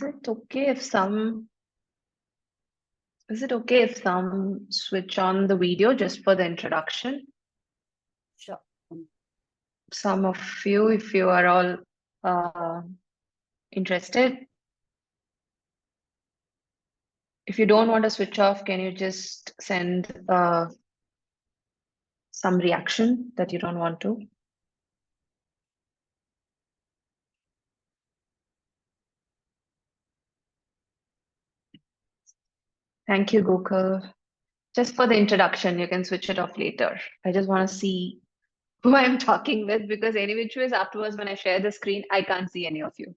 it okay if some is it okay if some switch on the video just for the introduction? Sure. Some of you, if you are all interested. If you don't want to switch off, can you just send some reaction that you don't want to? Thank you, Gokul. Just for the introduction, you can switch it off later. I just want to see who I'm talking with, because any which ways afterwards when I share the screen, I can't see any of you.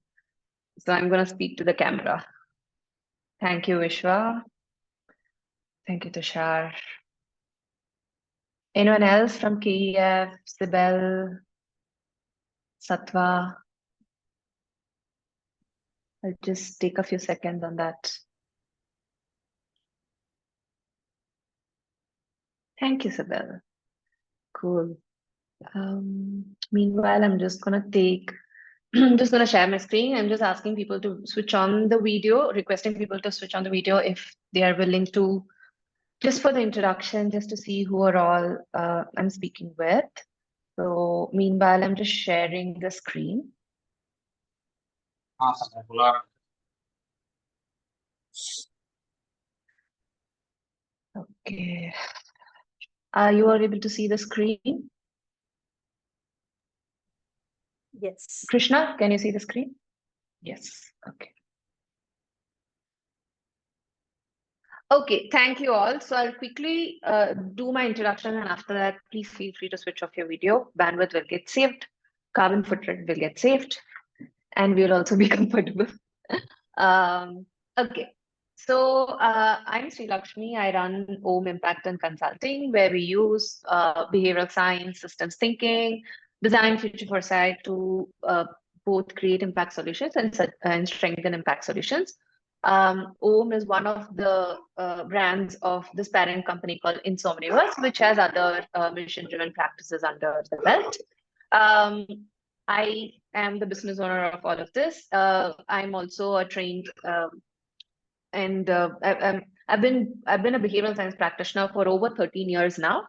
So I'm going to speak to the camera. Thank you, Vishwa. Thank you, Tushar. Anyone else from KEF, Sibel, Satwa? I'll just take a few seconds on that. Thank you, Sibel. Cool. Meanwhile, I'm just gonna share my screen. I'm just asking people to switch on the video, requesting people to switch on the video if they are willing to, just for the introduction, just to see who are all I'm speaking with. So meanwhile, I'm just sharing the screen. Okay. You are able to see the screen? Yes. Krishna, can you see the screen? Yes. Okay. Okay, thank you all. So I'll quickly do my introduction, and after that, please feel free to switch off your video. Bandwidth will get saved, carbon footprint will get saved, and we'll also be comfortable. Okay, so I'm Sri Lakshmi. I run Auom Impact and Consulting, where we use behavioral science, systems thinking, design future foresight to both create impact solutions and strengthen impact solutions. Auom is one of the brands of this parent company called Insomniverse, which has other mission-driven practices under the belt. I am the business owner of all of this. I'm also a trained and I've been a behavioral science practitioner for over 13 years now.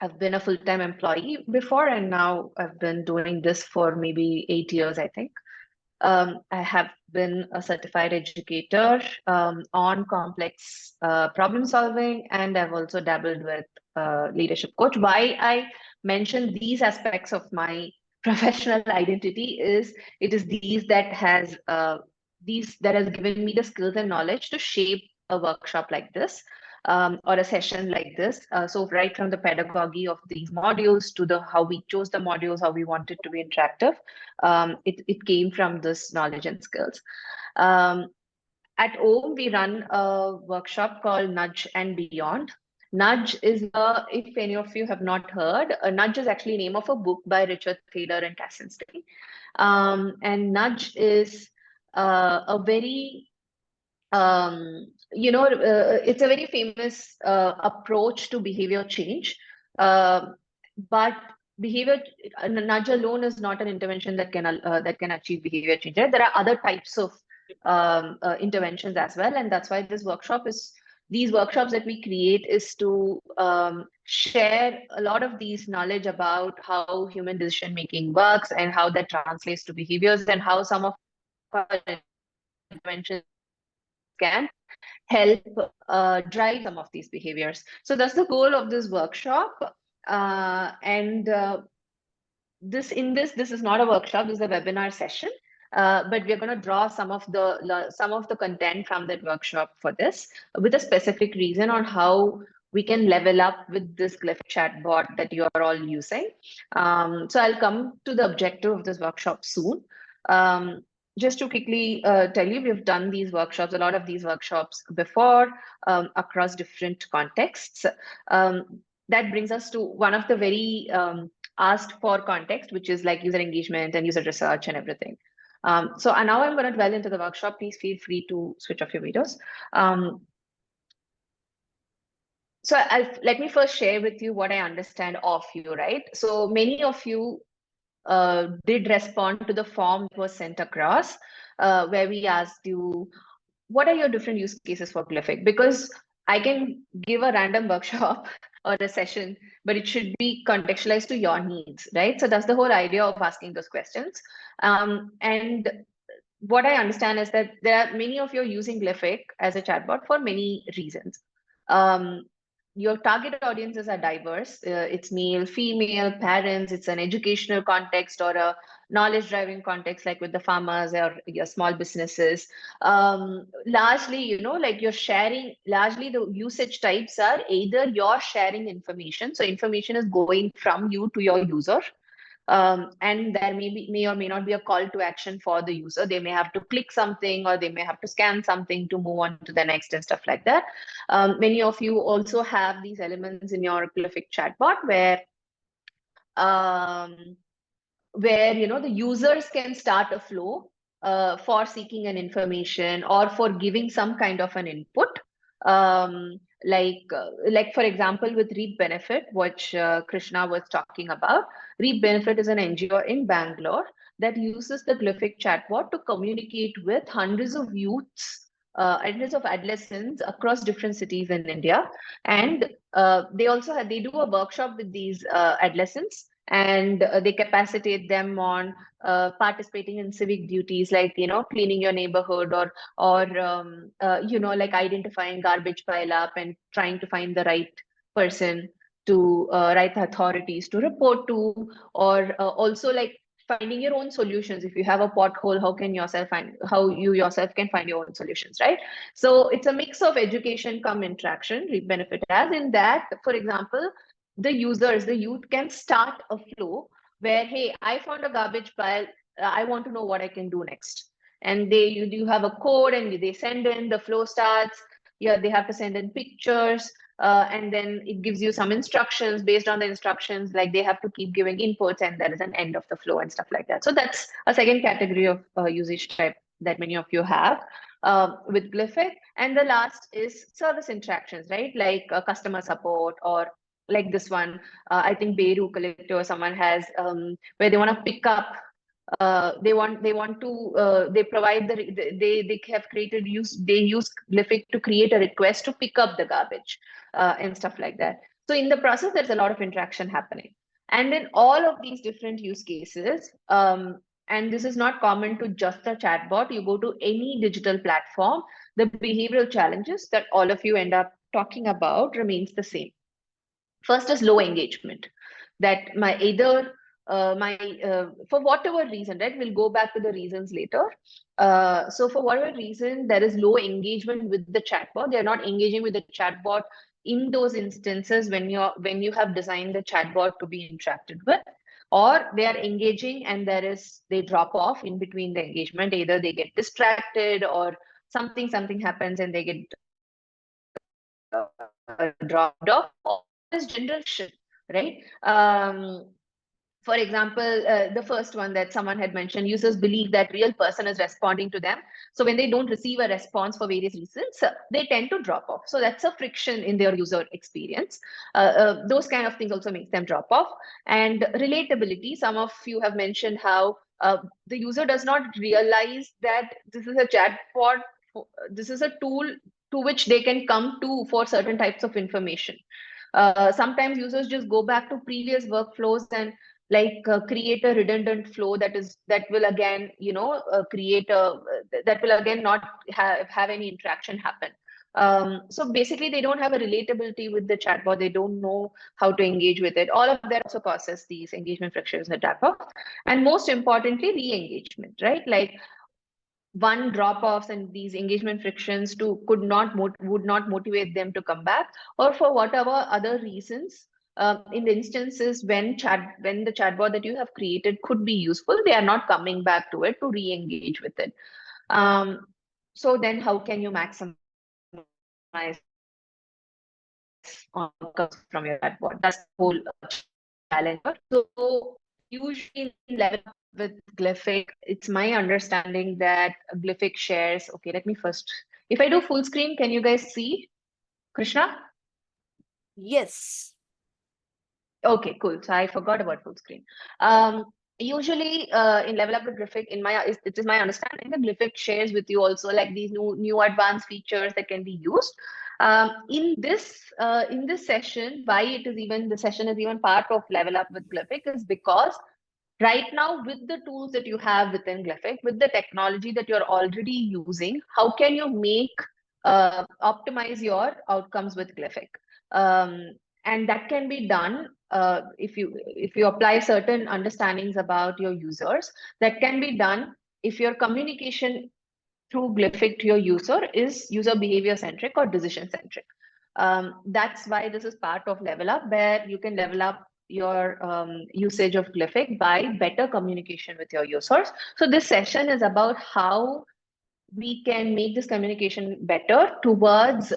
I've been a full-time employee before, and now I've been doing this for maybe 8 years, I think. I have been a certified educator on complex problem solving, and I've also dabbled with leadership coach. Why I mention these aspects of my professional identity is it is these that has given me the skills and knowledge to shape a workshop like this. Or a session like this. So right from the pedagogy of these modules to the how we chose the modules, how we want it to be interactive, it came from this knowledge and skills. At Auom, we run a workshop called Nudge and Beyond. Nudge is, if any of you have not heard, Nudge is actually the name of a book by Richard Thaler and Kassinstein. And Nudge is a very it's a very famous approach to behavior change. But behavior nudge alone is not an intervention that can achieve behavior change. Right? There are other types of interventions as well, and that's why these workshops that we create is to share a lot of these knowledge about how human decision making works and how that translates to behaviors and how some of our interventions can help drive some of these behaviors. So that's the goal of this workshop. This is not a workshop, this is a webinar session. But we're going to draw some of the content from that workshop for this with a specific reason on how we can level up with this Glific Chatbot that you are all using. So I'll come to the objective of this workshop soon. Just to quickly tell you, we've done these workshops, a lot of these workshops before across different contexts. That brings us to one of the very asked for context, which is like user engagement and user research and everything. So now I'm going to dwell into the workshop. Please feel free to switch off your videos. So let me first share with you what I understand of you, right? So many of you did respond to the form that was sent across, where we asked you, what are your different use cases for Glyfic? Because I can give a random workshop or a session, but it should be contextualized to your needs, right? So that's the whole idea of asking those questions. And what I understand is that there are many of you using Glyfic as a chatbot for many reasons. Um, your target audiences are diverse. It's male, female, parents. It's an educational context or a knowledge-driving context, like with the farmers or your small businesses. Largely, like you're sharing. Largely, the usage types are either you're sharing information, so information is going from you to your user, and there may or may not be a call to action for the user. They may have to click something or they may have to scan something to move on to the next and stuff like that. Many of you also have these elements in your Glyfic chatbot um, where the users can start a flow for seeking an information or for giving some kind of an input. Like for example, with Reap Benefit, which Krishna was talking about. Reap Benefit is an NGO in Bangalore that uses the Glyfic chatbot to communicate with hundreds of youths, hundreds of adolescents across different cities in India. And they do a workshop with these adolescents, and they capacitate them on participating in civic duties, like cleaning your neighborhood, or like identifying garbage pile up and trying to find the right person to right authorities to report to, or also like finding your own solutions. If you have a pothole, how you yourself can find your own solutions, right? So it's a mix of education come interaction. Reap Benefit as in that, for example, the youth can start a flow where, hey, I found a garbage pile. I want to know what I can do next. And you have a code and they send in, the flow starts. Yeah, they have to send in pictures. And then it gives you some instructions. Based on the instructions, like they have to keep giving inputs, and there is an end of the flow and stuff like that. So that's a second category of usage type that many of you have with Glyfic. And the last is service interactions, right? Like customer support, or like this one, I think Beru Collective or someone has, where they want to pick up. They provide they have created they use Glyfic to create a request to pick up the garbage and stuff like that. So in the process, there's a lot of interaction happening, and in all of these different use cases, and this is not common to just a chatbot. You go to any digital platform, the behavioral challenges that all of you end up talking about remains the same. First is low engagement. That my either my for whatever reason, right? We'll go back to the reasons later. So for whatever reason, there is low engagement with the chatbot. They're not engaging with the chatbot in those instances when you have designed the chatbot to be interacted with, or they are engaging and they drop off in between the engagement. Either they get distracted or something happens and they get dropped off, or this generation, right? For example, the first one that someone had mentioned, users believe that real person is responding to them. So when they don't receive a response for various reasons, they tend to drop off. So that's a friction in their user experience. Those kind of things also make them drop off. And relatability, some of you have mentioned how the user does not realize that this is a chatbot, this is a tool to which they can come to for certain types of information. Sometimes users just go back to previous workflows and create a redundant flow that will again create a that will again not have any interaction happen. So basically, they don't have a relatability with the chatbot. They don't know how to engage with it. All of that also causes these engagement frictions in the chatbot. And most importantly, re-engagement, right? Like one drop-offs and these engagement frictions would not motivate them to come back, or for whatever other reasons. In the instances when the chatbot that you have created could be useful, they are not coming back to it to re-engage with it. So then how can you maximize outcomes from your chatbot? That's the whole challenge. So usually in level up with Glyfic, it's my understanding that Glyfic shares. Okay, let me first. If I do full screen, can you guys see, Krishna? Yes. Okay, cool. So I forgot about full screen. usually in Level Up with Glific, it is my understanding that Glific shares with you also like these new advanced features that can be used. In this session, why the session is even part of Level Up with Glific is because right now, with the tools that you have within Glific, with the technology that you're already using, how can you optimize your outcomes with Glific? And that can be done if you apply certain understandings about your users. That can be done if your communication through Glyphic to your user is user behavior centric or decision centric. That's why this is part of Level Up, where you can level up your usage of Glyphic by better communication with your users. So this session is about how we can make this communication better towards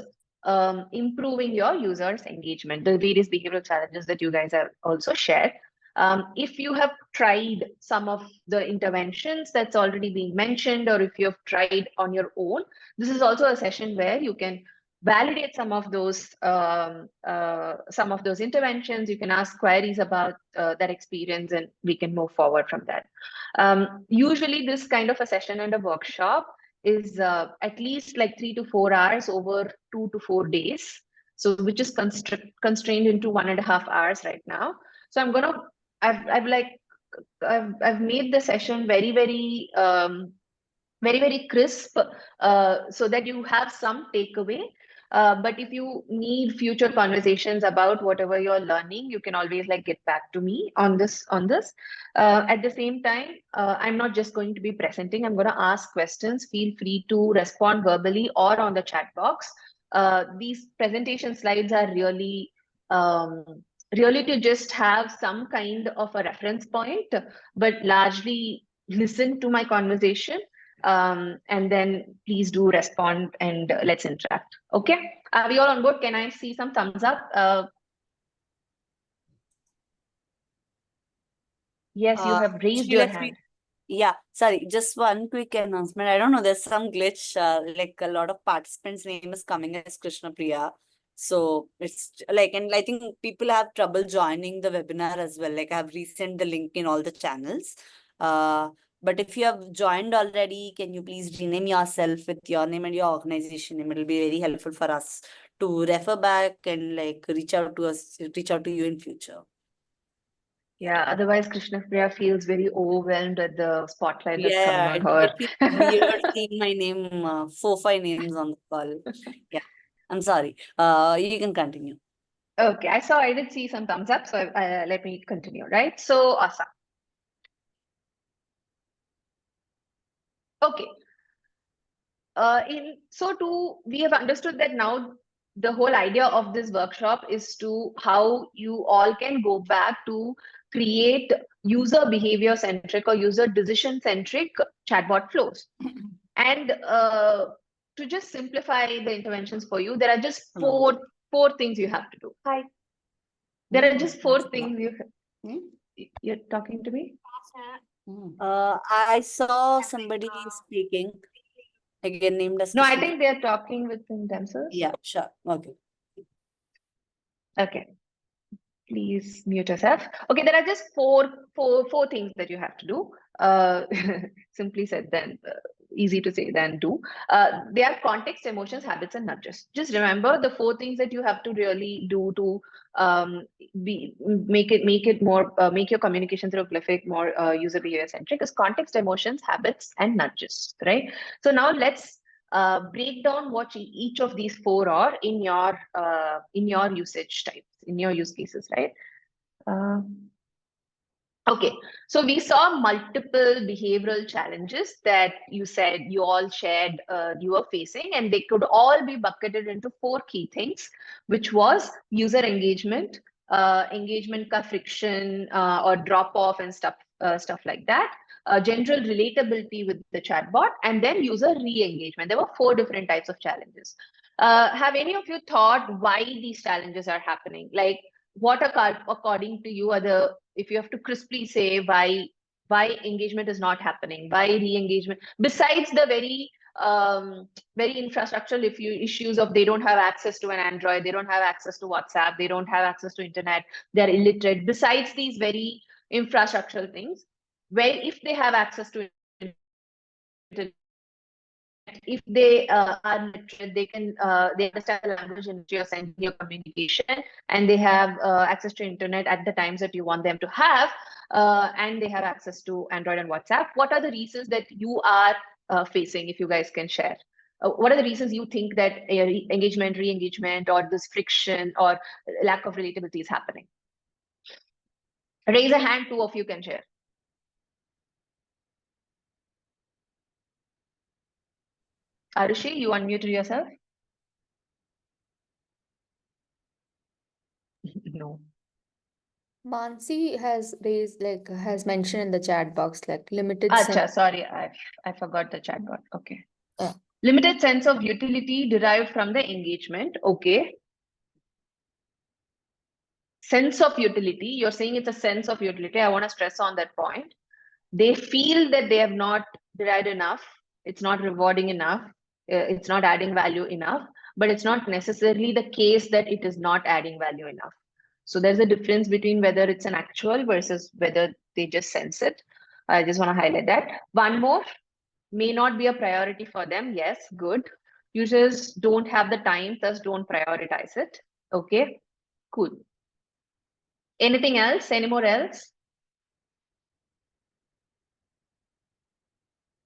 improving your users' engagement, the various behavioral challenges that you guys have also shared. If you have tried some of the interventions that's already been mentioned, or if you have tried on your own, this is also a session where you can validate some of those interventions. You can ask queries about that experience, and we can move forward from that. Usually, this kind of a session and a workshop is at least like 3 to 4 hours over 2 to 4 days. So which is constrained into 1.5 hours right now. So I've made the session very, very crisp, so that you have some takeaway. But if you need future conversations about whatever you're learning, you can always like get back to me on this. At the same time, I'm not just going to be presenting. I'm going to ask questions. Feel free to respond verbally or on the chat box. These presentation slides are um, really to just have some kind of a reference point, but largely listen to my conversation. And then please do respond, and let's interact. Okay, are we all on board? Can I see some thumbs up? Yes, you have raised your hand. Yeah, sorry, just one quick announcement. I don't know, there's some glitch, like a lot of participants' name is coming as Krishna Priya. So it's like, and I think people have trouble joining the webinar as well. Like I've resent the link in all the channels. But if you have joined already, can you please rename yourself with your name and your organization name? It'll be very helpful for us to refer back and like reach out to you in future. Yeah, otherwise Krishna Priya feels very overwhelmed at the spotlight that's coming Yeah, on it her. feels weird seeing my name, 4-5 names on the call. Yeah, I'm sorry. You can continue. Okay, I did see some thumbs up, so let me continue, right? So awesome. Okay. We have understood that now the whole idea of this workshop is to how you all can go back to create user behavior centric or user decision centric chatbot flows. And to just simplify the interventions for you, there are just four things you have to do. Hi. There are just four things you're talking to me? I saw somebody speaking again named as No, I Krishna. think they're talking within themselves. Yeah, sure. Okay. Okay. Please mute yourself. Okay, there are just four things that you have to do. Simply said, then easy to say than do. They are context, emotions, habits, and nudges. Just remember the four things that you have to really do to make your communication through Glyphic more user behavior centric is context, emotions, habits, and nudges. Right. So now let's break down what each of these four are in your usage types, in your use cases, right? Okay, so we saw multiple behavioral challenges that you said you all shared you were facing, and they could all be bucketed into four key things, which was user engagement, engagement ka friction or drop off and stuff like that, general relatability with the chatbot, and then user re-engagement. There were four different types of challenges. Have any of you thought why these challenges are happening? Like, what are, according to you, are the, if you have to crisply say why engagement is not happening, why re-engagement, besides the very infrastructural issues of they don't have access to an Android, they don't have access to WhatsApp, they don't have access to internet, they're illiterate. Besides these very infrastructural things, where if they have access to internet, if they are literate, they can they understand the language in which you're sending your communication, and they have access to internet at the times that you want them to have, and they have access to Android and WhatsApp. What are the reasons that you are facing, if you guys can share? What are the reasons you think that engagement, re-engagement, or this friction or lack of relatability is happening? Raise a hand, two of you can share. Arushi, you unmuted yourself? No. Mansi has raised, like, has mentioned in the chat box, like, limited Acha, sorry, I forgot the chatbot. Okay. Yeah. Limited sense of utility derived from the engagement. Okay. Sense of utility. You're saying it's a sense of utility. I want to stress on that point. They feel that they have not derived enough. It's not rewarding enough. It's not adding value enough. But it's not necessarily the case that it is not adding value enough. So there's a difference between whether it's an actual versus whether they just sense it. I just want to highlight that. One more. May not be a priority for them. Yes, good. Users don't have the time, thus don't prioritize it. Okay, cool. Anything else? Any more else?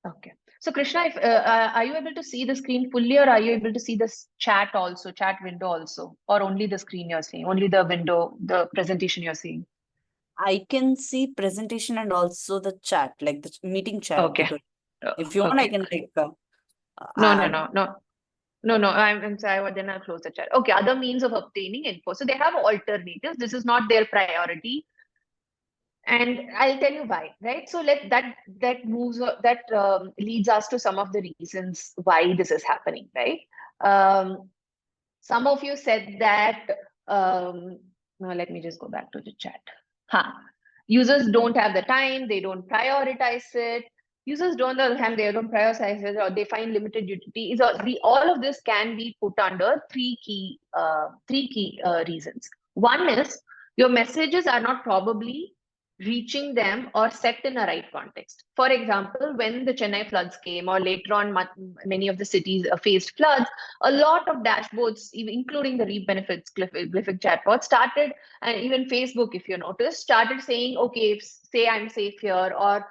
Okay. So Krishna, if, are you able to see the screen fully, or are you able to see this chat also, chat window also, or only the screen you're seeing, only the window, the presentation you're seeing? I can see presentation and also the chat, like the meeting chat. Okay. If you want, I Okay. can like No. I'm sorry. Then I'll close the chat. Okay. Other means of obtaining info. So they have alternatives. This is not their priority. And I'll tell you why, right? So that leads us to some of the reasons why this is happening, right? Some of you said that. Now let me just go back to the chat. Users don't have the time; they don't prioritize it. Users don't have the time; they don't prioritize it, or they find limited utility. All of this can be put under three key reasons. One is your messages are not probably reaching them or set in a right context. For example, when the Chennai floods came, or later on many of the cities faced floods, a lot of dashboards, even including the reap benefits Glific Chatbot, started, and even Facebook, if you notice, started saying, okay, say I'm safe here, or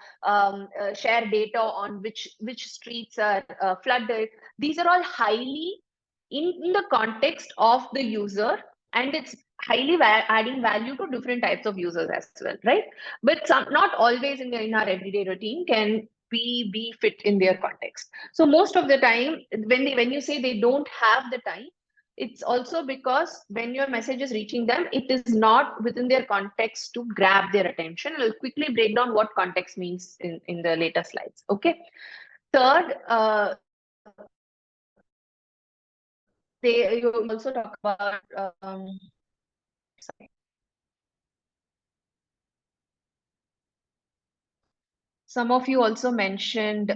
share data on which streets are flooded. These are all highly in the context of the user, and it's highly adding value to different types of users as well, right? But not always in our everyday routine can we be fit in their context. So most of the time, when you say they don't have the time, it's also because when your message is reaching them, it is not within their context to grab their attention. I'll quickly break down what context means in the later slides. Okay. Third, you also talk about sorry. Some of you also mentioned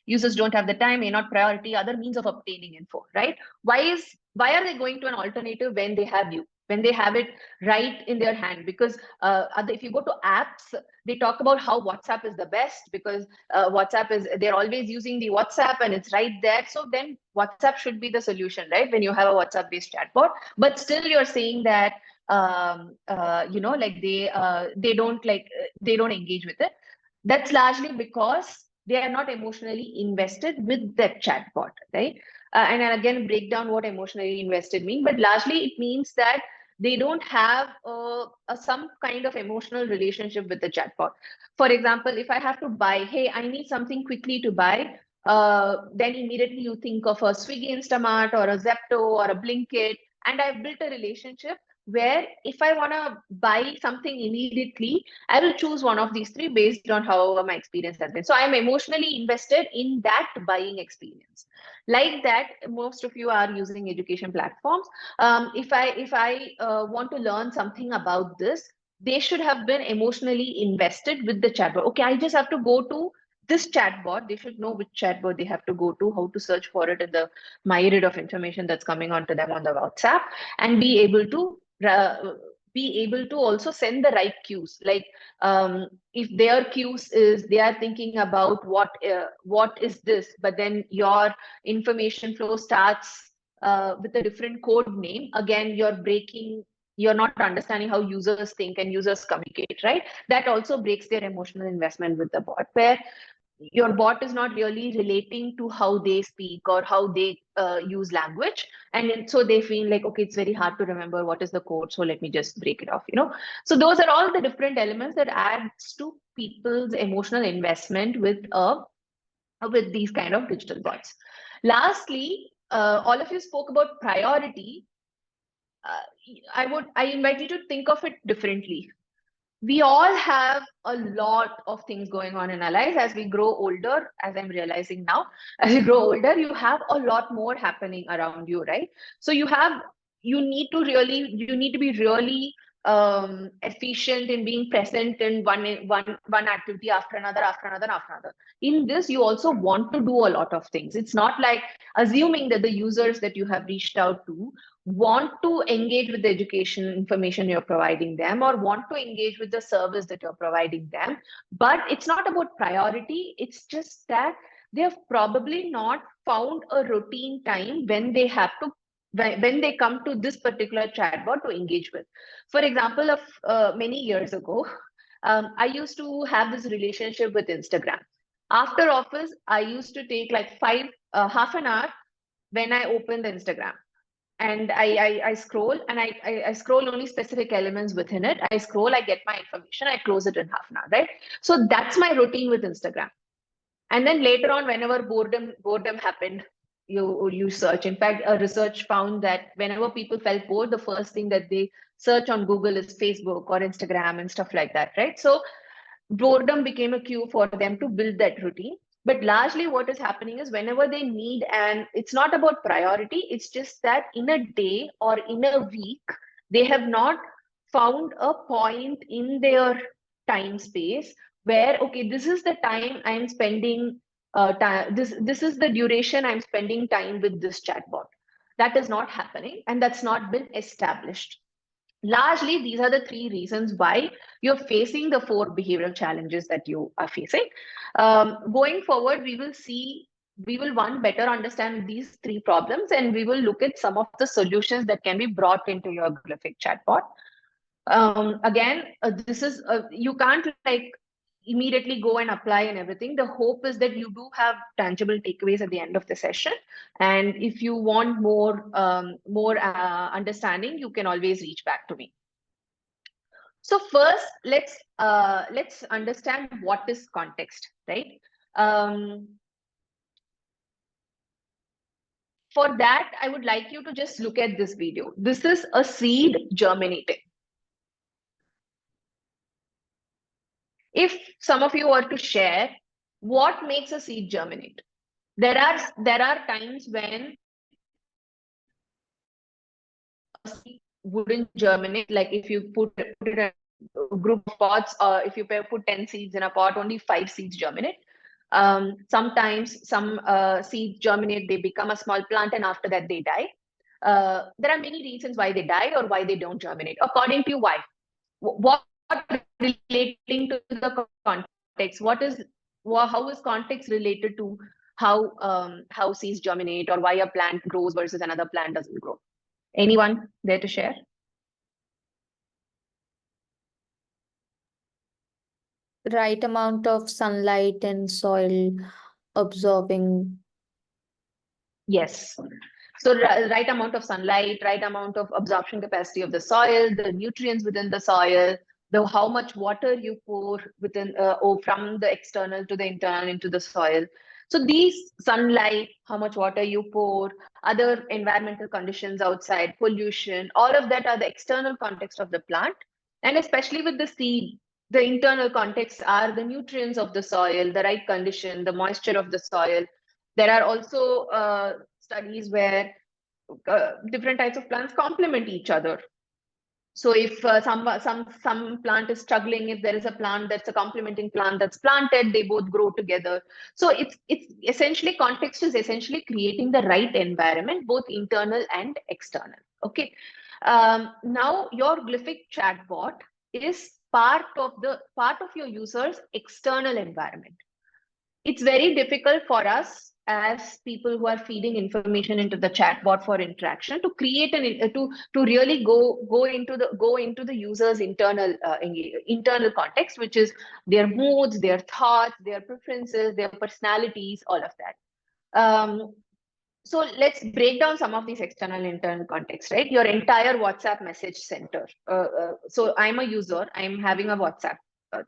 users don't have the time, may not priority other means of obtaining info, right? Why are they going to an alternative when they have you, when they have it right in their hand? Because if you go to apps, they talk about how WhatsApp is the best, because they're always using the WhatsApp and it's right there. So then WhatsApp should be the solution, right? When you have a WhatsApp based chatbot, but still you're saying that they don't engage with it. That's largely because they are not emotionally invested with that chatbot, right? And I'll again break down what emotionally invested mean, but largely it means that they don't have some kind of emotional relationship with the chatbot. For example, if I have to buy, hey, I need something quickly to buy, then immediately you think of a Swiggy Instamart or a Zepto or a Blinkit, and I've built a relationship where if I want to buy something immediately, I will choose one of these three based on how my experience has been. So I'm emotionally invested in that buying experience. Like that, most of you are using education platforms. If I want to learn something about this, they should have been emotionally invested with the chatbot. Okay, I just have to go to this chatbot. They should know which chatbot they have to go to, how to search for it in the myriad of information that's coming onto them on the WhatsApp, and be able to be able to also send the right cues. Like if their cues is they are thinking about what is this, but then your information flow starts with a different code name. Again, you're not understanding how users think and users communicate, right? That also breaks their emotional investment with the bot, where your bot is not really relating to how they speak or how they use language, and so they feel like, okay, it's very hard to remember what is the code, so let me just break it off, so those are all the different elements that adds to people's emotional investment with these kind of digital bots. Lastly, all of you spoke about priority. I invite you to think of it differently. We all have a lot of things going on in our lives. As we grow older, as I'm realizing now, as you grow older, you have a lot more happening around you, right? So you need to be really efficient in being present in one activity after another, after another, after another. In this, you also want to do a lot of things. It's not like assuming that the users that you have reached out to want to engage with the education information you're providing them, or want to engage with the service that you're providing them. But it's not about priority. It's just that they have probably not found a routine time when they have to, when they come to this particular chatbot to engage with. For example, of many years ago, I used to have this relationship with Instagram. After office, I used to take like half an hour when I open the Instagram, and I scroll, and I scroll only specific elements within it. I scroll, I get my information, I close it in half an hour, right? So that's my routine with Instagram. And then later on, whenever boredom happened, you search. In fact, a research found that whenever people felt bored, the first thing that they search on Google is Facebook or Instagram and stuff like that, right? So boredom became a cue for them to build that routine. But largely what is happening is whenever they need, and it's not about priority, it's just that in a day or in a week, they have not found a point in their time space where, okay, this is the time I'm spending this is the duration I'm spending time with this chatbot. That is not happening, and that's not been established. Largely, these are the three reasons why you're facing the four behavioral challenges that you are facing. Going forward, we will one, better understand these three problems, and we will look at some of the solutions that can be brought into your Glific chatbot. Again, this is you can't like immediately go and apply and everything. The hope is that you do have tangible takeaways at the end of the session, and if you want more understanding, you can always reach back to me. So first, let's understand what is context, right? For that, I would like you to just look at this video. This is a seed germinating. If some of you were to share, what makes a seed germinate? There are times when a seed wouldn't germinate. Like if you put it in a group of pots, or if you put 10 seeds in a pot, only 5 seeds germinate. Sometimes some seeds germinate, they become a small plant, and after that they die. There are many reasons why they die or why they don't germinate. According to you, why? What relating to the context? How is context related to how seeds germinate, or why a plant grows versus another plant doesn't grow? Anyone there to share? Right amount of sunlight and soil absorbing. Yes. So right amount of sunlight, right amount of absorption capacity of the soil, the nutrients within the soil, how much water you pour within or from the external to the internal into the soil. So these sunlight, how much water you pour, other environmental conditions outside, pollution, all of that are the external context of the plant. And especially with the seed, the internal context are the nutrients of the soil, the right condition, the moisture of the soil. There are also studies where different types of plants complement each other. So if some plant is struggling, if there is a plant that's a complementing plant that's planted, they both grow together. So it's essentially, context is essentially creating the right environment, both internal and external. Okay. Now your Glyfic chatbot is part of your user's external environment. It's very difficult for us as people who are feeding information into the chatbot for interaction to create to really go into the user's internal context, which is their moods, their thoughts, their preferences, their personalities, all of that. So let's break down some of these external and internal contexts, right? Your entire WhatsApp message center. So I'm a user, I'm having a WhatsApp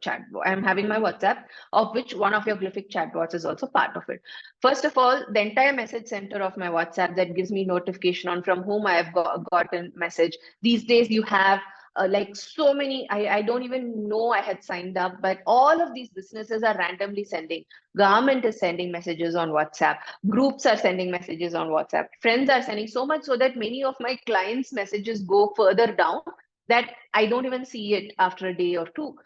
chat. I'm having my WhatsApp, of which one of your Glyfic chatbots is also part of it. First of all, the entire message center of my WhatsApp that gives me notification on from whom I have gotten message. These days you have like so many, I don't even know I had signed up, but all of these businesses are randomly sending. Government is sending messages on WhatsApp. Groups are sending messages on WhatsApp. Friends are sending so much so that many of my clients' messages go further down that I don't even see it after a day or two.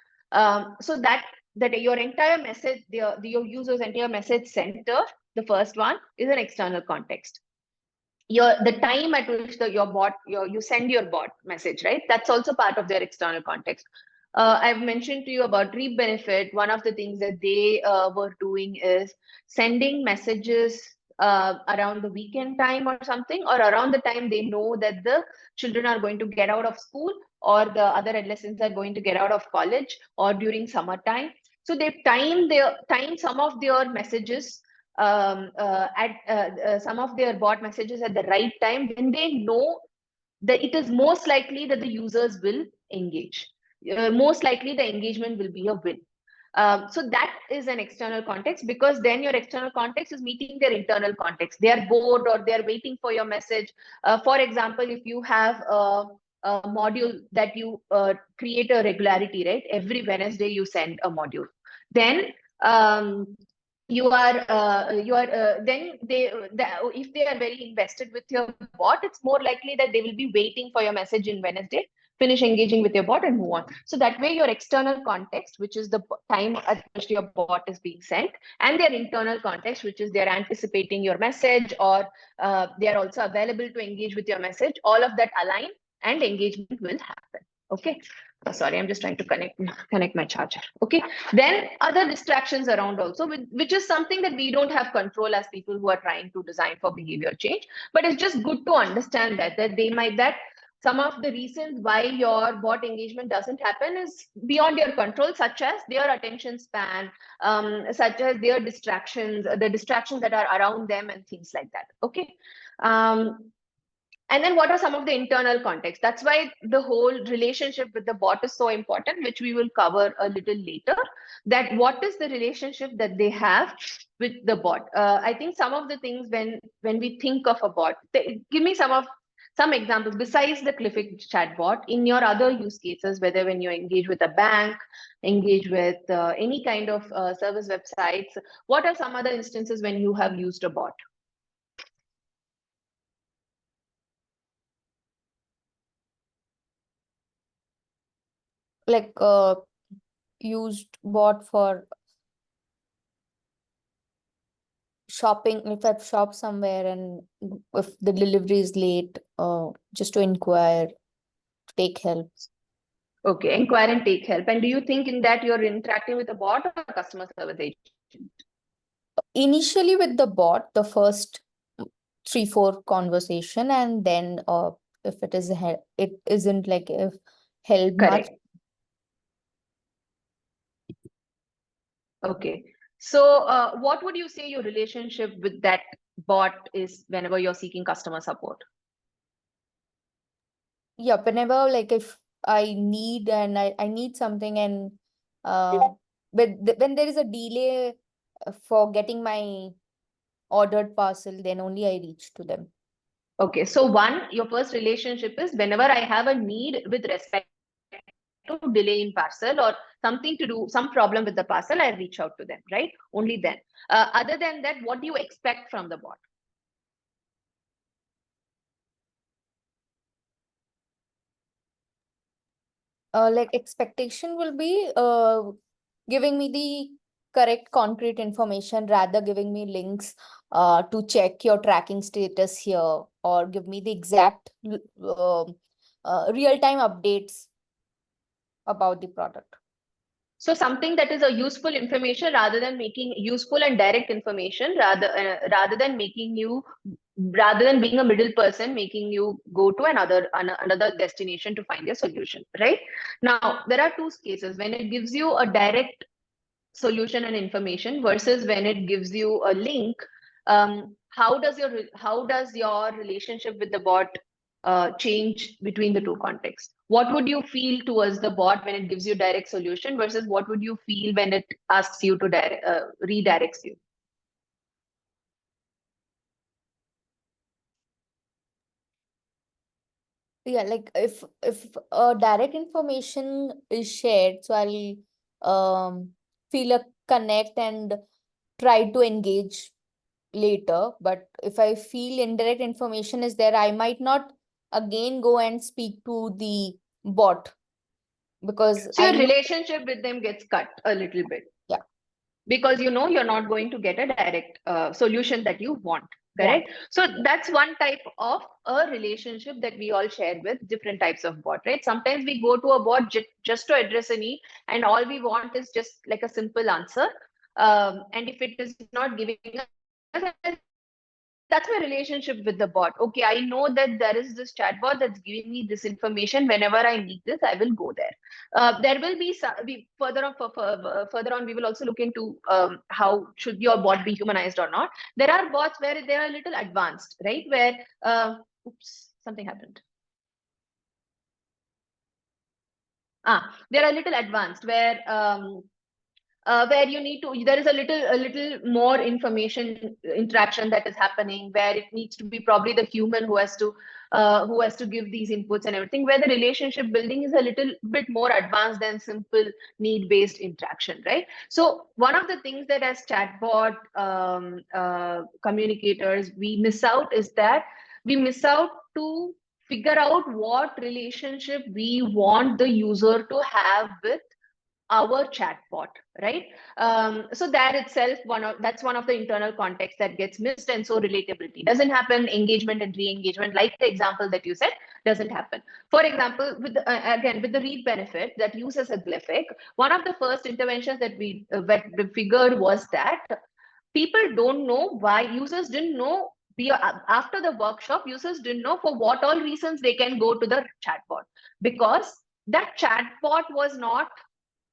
So that your entire message, your user's entire message center, the first one is an external context. The time at which your bot you send your bot message, right? That's also part of their external context. I've mentioned to you about Reap Benefit. One of the things that they were doing is sending messages around the weekend time or something, or around the time they know that the children are going to get out of school, or the other adolescents are going to get out of college, or during summertime. So they time some of their messages at some of their bot messages at the right time when they know that it is most likely that the users will engage. Most likely the engagement will be a win. So that is an external context, because then your external context is meeting their internal context. They are bored or they are waiting for your message. For example, if you have a module that you create a regularity, right? Every Wednesday you send a module. Then you are then if they are very invested with your bot, it's more likely that they will be waiting for your message in Wednesday, finish engaging with your bot and move on. So that way your external context, which is the time at which your bot is being sent, and their internal context, which is they're anticipating your message, or they are also available to engage with your message, all of that align and engagement will happen. Okay. Sorry, I'm just trying to connect my charger. Okay. Then other distractions around also, which is something that we don't have control as people who are trying to design for behavior change. But it's just good to understand that some of the reasons why your bot engagement doesn't happen is beyond your control, such as their attention span, such as their distractions, the distractions that are around them, and things like that. Okay. And then what are some of the internal contexts? That's why the whole relationship with the bot is so important, which we will cover a little later. That what is the relationship that they have with the bot? I think some of the things when we think of a bot, give me some examples besides the Glific chatbot in your other use cases, whether when you engage with a bank, engage with any kind of service websites. What are some other instances when you have used a bot? Like used bot for shopping. If I've shopped somewhere and if the delivery is late, just to inquire, to take help. Okay, inquire and take help. And do you think in that you're interacting with a bot or a customer service agent? Initially with the bot, the first 3-4 conversation, and then if it is it isn't like if held much. Correct. Okay. So what would you say your relationship with that bot is whenever you're seeking customer support? Yeah, whenever like if I need and I need something, and when there is a delay for getting my ordered parcel, then only I reach to them. Okay, so your first relationship is whenever I have a need with respect to delay in parcel or something to do, some problem with the parcel, I reach out to them, right? Only then. Other than that, what do you expect from the bot? Like expectation will be giving me the correct concrete information rather giving me links to check your tracking status here, or give me the exact real-time updates about the product. So something that is a useful information rather than making useful and direct information, rather than being a middle person, making you go to another destination to find your solution, right? Now, there are two cases when it gives you a direct solution and information versus when it gives you a link. How does your relationship with the bot change between the two contexts? What would you feel towards the bot when it gives you direct solution versus what would you feel when it asks you to redirects you? Yeah, like if direct information is shared, so I'll feel a connect and try to engage later. But if I feel indirect information is there, I might not again go and speak to the bot, because So your I know. relationship with them gets cut a little bit. Yeah. Because you know you're not going to get a direct solution that you want, Yeah. correct? So that's one type of a relationship that we all share with different types of bot, right? Sometimes we go to a bot just to address a need, and all we want is just like a simple answer. And if it is not giving us, that's my relationship with the bot. Okay, I know that there is this chatbot that's giving me this information. Whenever I need this, I will go there. There will be further on. We will also look into how should your bot be humanized or not. There are bots where they are a little advanced, right? Where oops, something happened. They're a little advanced where you need to, there is a little more information interaction that is happening, where it needs to be probably the human who has to give these inputs and everything, where the relationship building is a little bit more advanced than simple need-based interaction, right? So one of the things that as chatbot communicators we miss out is that we miss out to figure out what relationship we want the user to have with our chatbot, right? So that itself, that's one of the internal contexts that gets missed, and so relatability doesn't happen. Engagement and re-engagement, like the example that you said, doesn't happen. For example, again with the read benefit that uses a Glific, one of the first interventions that we figured was that people don't know why. Users didn't know. After the workshop, users didn't know for what all reasons they can go to the chatbot, because that chatbot was not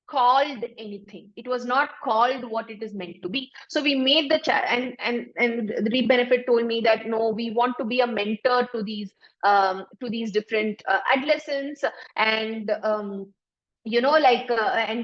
called anything. It was not called what it is meant to be. So we made the chat, and the Reap Benefit told me that no, we want to be a mentor to these different adolescents, and and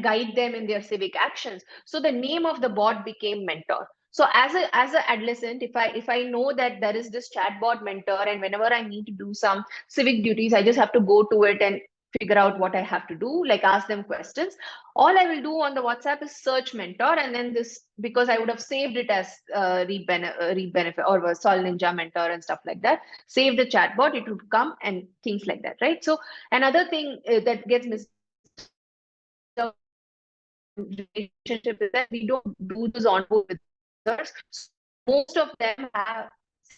guide them in their civic actions. So the name of the bot became Mentor. So as a adolescent, if I know that there is this chatbot Mentor, and whenever I need to do some civic duties, I just have to go to it and figure out what I have to do, like ask them questions. All I will do on the WhatsApp is search Mentor, and then this, because I would have saved it as Reap Benefit or Sol Ninja Mentor and stuff like that, save the chatbot, it would come and things like that, right? So another thing that gets missed relationship is that we don't do this onboard with users. So most of them have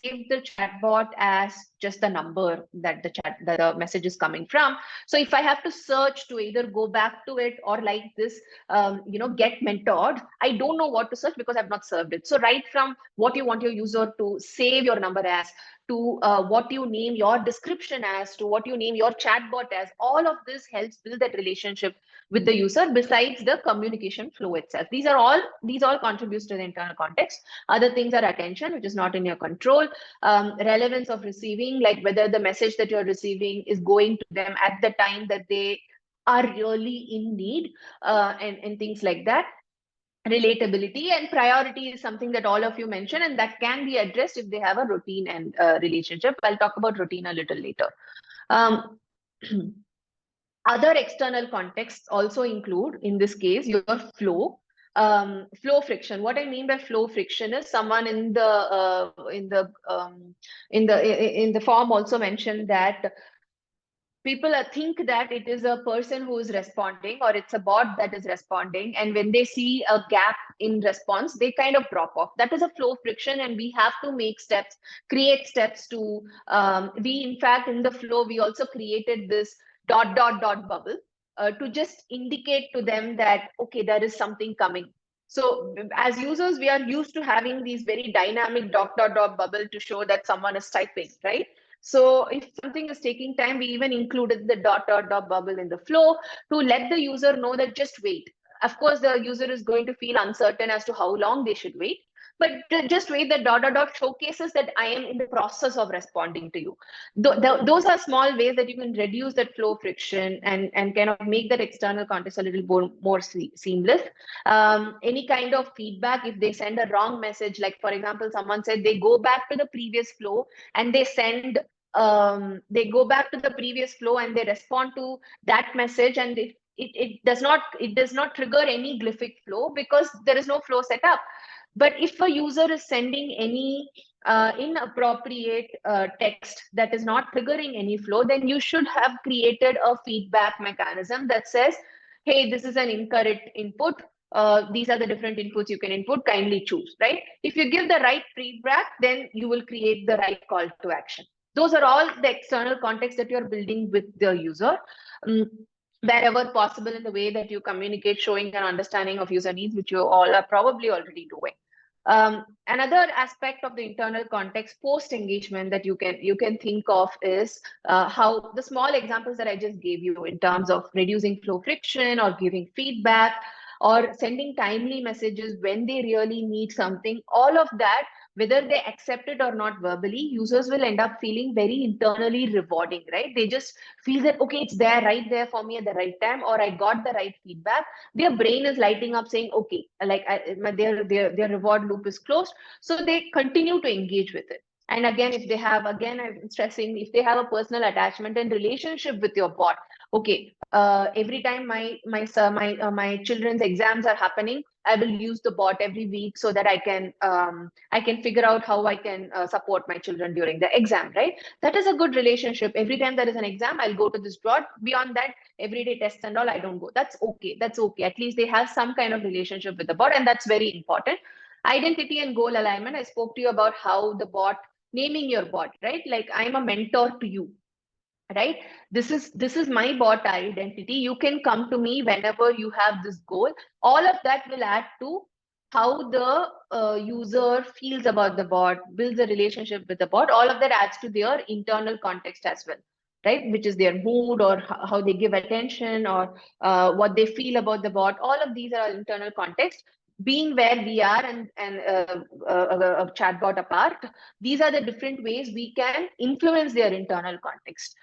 saved the chatbot as just the number that the message is coming from. So if I have to search to either go back to it or like this, get mentored, I don't know what to search because I've not served it. So right from what you want your user to save your number as, to what you name your description as, to what you name your chatbot as, all of this helps build that relationship with the user, besides the communication flow itself. These all contributes to the internal context. Other things are attention, which is not in your control. Relevance of receiving, like whether the message that you're receiving is going to them at the time that they are really in need, and things like that. Relatability and priority is something that all of you mentioned, and that can be addressed if they have a routine and relationship. I'll talk about routine a little later. Other external contexts also include, in this case, your flow. Flow friction. What I mean by flow friction is someone in the form also mentioned that people think that it is a person who is responding or it's a bot that is responding. And when they see a gap in response, they kind of drop off. That is a flow friction, and we have to make steps, create steps to, in fact, in the flow, we also created this ... bubble to just indicate to them that, okay, there is something coming. So as users, we are used to having these very dynamic ... bubble to show that someone is typing, right? So if something is taking time, we even included the ... bubble in the flow to let the user know that just wait. Of course, the user is going to feel uncertain as to how long they should wait, but just wait. The ... showcases that I am in the process of responding to you. Those are small ways that you can reduce that flow friction and kind of make that external context a little more seamless. Any kind of feedback, if they send a wrong message, like for example, someone said they go back to the previous flow and they send they go back to the previous flow and they respond to that message, and it does not trigger any Glific flow because there is no flow set up. But if a user is sending any inappropriate text that is not triggering any flow, then you should have created a feedback mechanism that says, hey, this is an incorrect input. These are the different inputs you can input, kindly choose, right? If you give the right feedback, then you will create the right call to action. Those are all the external context that you're building with the user. Wherever possible, in the way that you communicate, showing an understanding of user needs, which you all are probably already doing. Another aspect of the internal context post engagement that you can think of is how the small examples that I just gave you in terms of reducing flow friction or giving feedback or sending timely messages when they really need something. All of that, whether they accept it or not verbally, users will end up feeling very internally rewarding, right? They just feel that, okay, it's there, right there for me at the right time, or I got the right feedback. Their brain is lighting up saying, okay, like their reward loop is closed. So they continue to engage with it. And again, if they have, again, I'm stressing, if they have a personal attachment and relationship with your bot, okay, every time my children's exams are happening, I will use the bot every week so that I can figure out how I can support my children during the exam, right? That is a good relationship. Every time there is an exam, I'll go to this bot. Beyond that, everyday tests and all, I don't go. That's okay. That's okay. At least they have some kind of relationship with the bot, and that's very important. Identity and goal alignment. I spoke to you about how the bot, naming your bot, right? Like, I'm a mentor to you, right? This is my bot identity. You can come to me whenever you have this goal. All of that will add to how the user feels about the bot, builds a relationship with the bot. All of that adds to their internal context as well, right? Which is their mood, or how they give attention, or what they feel about the bot. All of these are internal context. Being where we are and a chatbot apart, these are the different ways we can influence their internal context.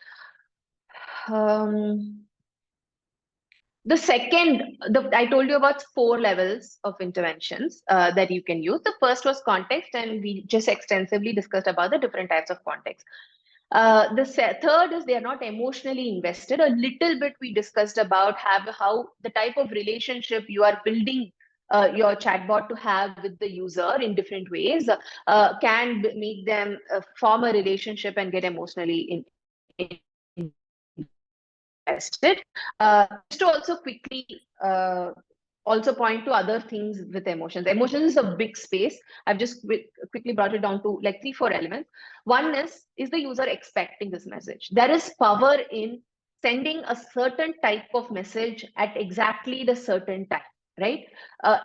The second, I told you about 4 levels of interventions that you can use. The first was context, and we just extensively discussed about the different types of context. The third is they are not emotionally invested. A little bit we discussed about how the type of relationship you are building your chatbot to have with the user in different ways can make them form a relationship and get emotionally invested. Just to also quickly also point to other things with emotions. Emotions is a big space. I've just quickly brought it down to like 3-4 elements. One is the user expecting this message? There is power in sending a certain type of message at exactly the certain time, right?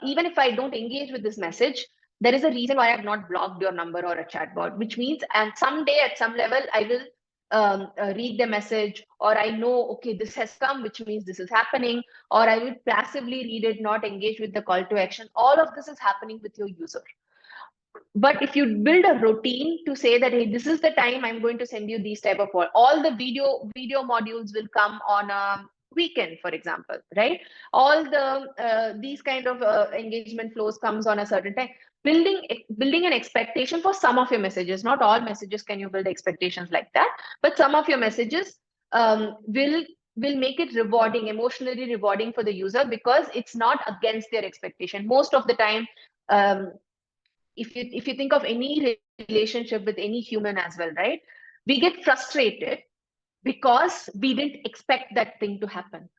Even if I don't engage with this message, there is a reason why I've not blocked your number or a chatbot, which means, and someday at some level, I will read the message, or I know, okay, this has come, which means this is happening, or I will passively read it, not engage with the call to action. All of this is happening with your user. But if you build a routine to say that, hey, this is the time I'm going to send you these type of all the video modules will come on a weekend, for example, right? All the these kind of engagement flows comes on a certain time. Building an expectation for some of your messages. Not all messages can you build expectations like that, but some of your messages will make it rewarding, emotionally rewarding for the user, because it's not against their expectation. Most of the time, if you think of any relationship with any human as well, right? We get frustrated because we didn't expect that thing to happen.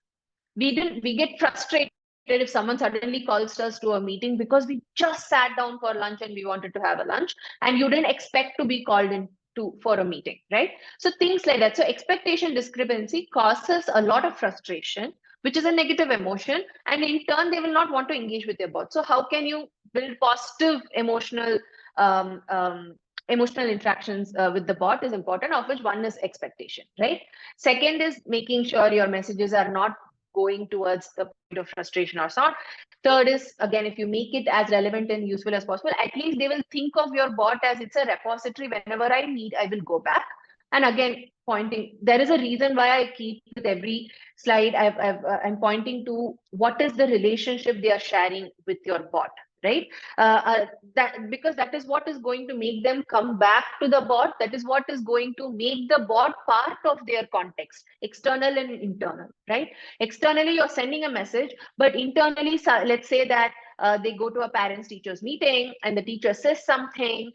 We get frustrated if someone suddenly calls us to a meeting because we just sat down for lunch and we wanted to have a lunch, and you didn't expect to be called in for a meeting, right? So things like that. So expectation discrepancy causes a lot of frustration, which is a negative emotion, and in turn they will not want to engage with your bot. So how can you build positive um, um, emotional interactions with the bot is important, of which one is expectation, right? Second is making sure your messages are not going towards the point of frustration or so on. Third is, again, if you make it as relevant and useful as possible, at least they will think of your bot as it's a repository. Whenever I need, I will go back. And again, pointing, there is a reason why I keep with every slide, I'm pointing to what is the relationship they are sharing with your bot, right? That because that is what is going to make them come back to the bot. That is what is going to make the bot part of their context, external and internal, right? Externally, you're sending a message, but internally, let's say that they go to a parents teachers meeting and the teacher says something,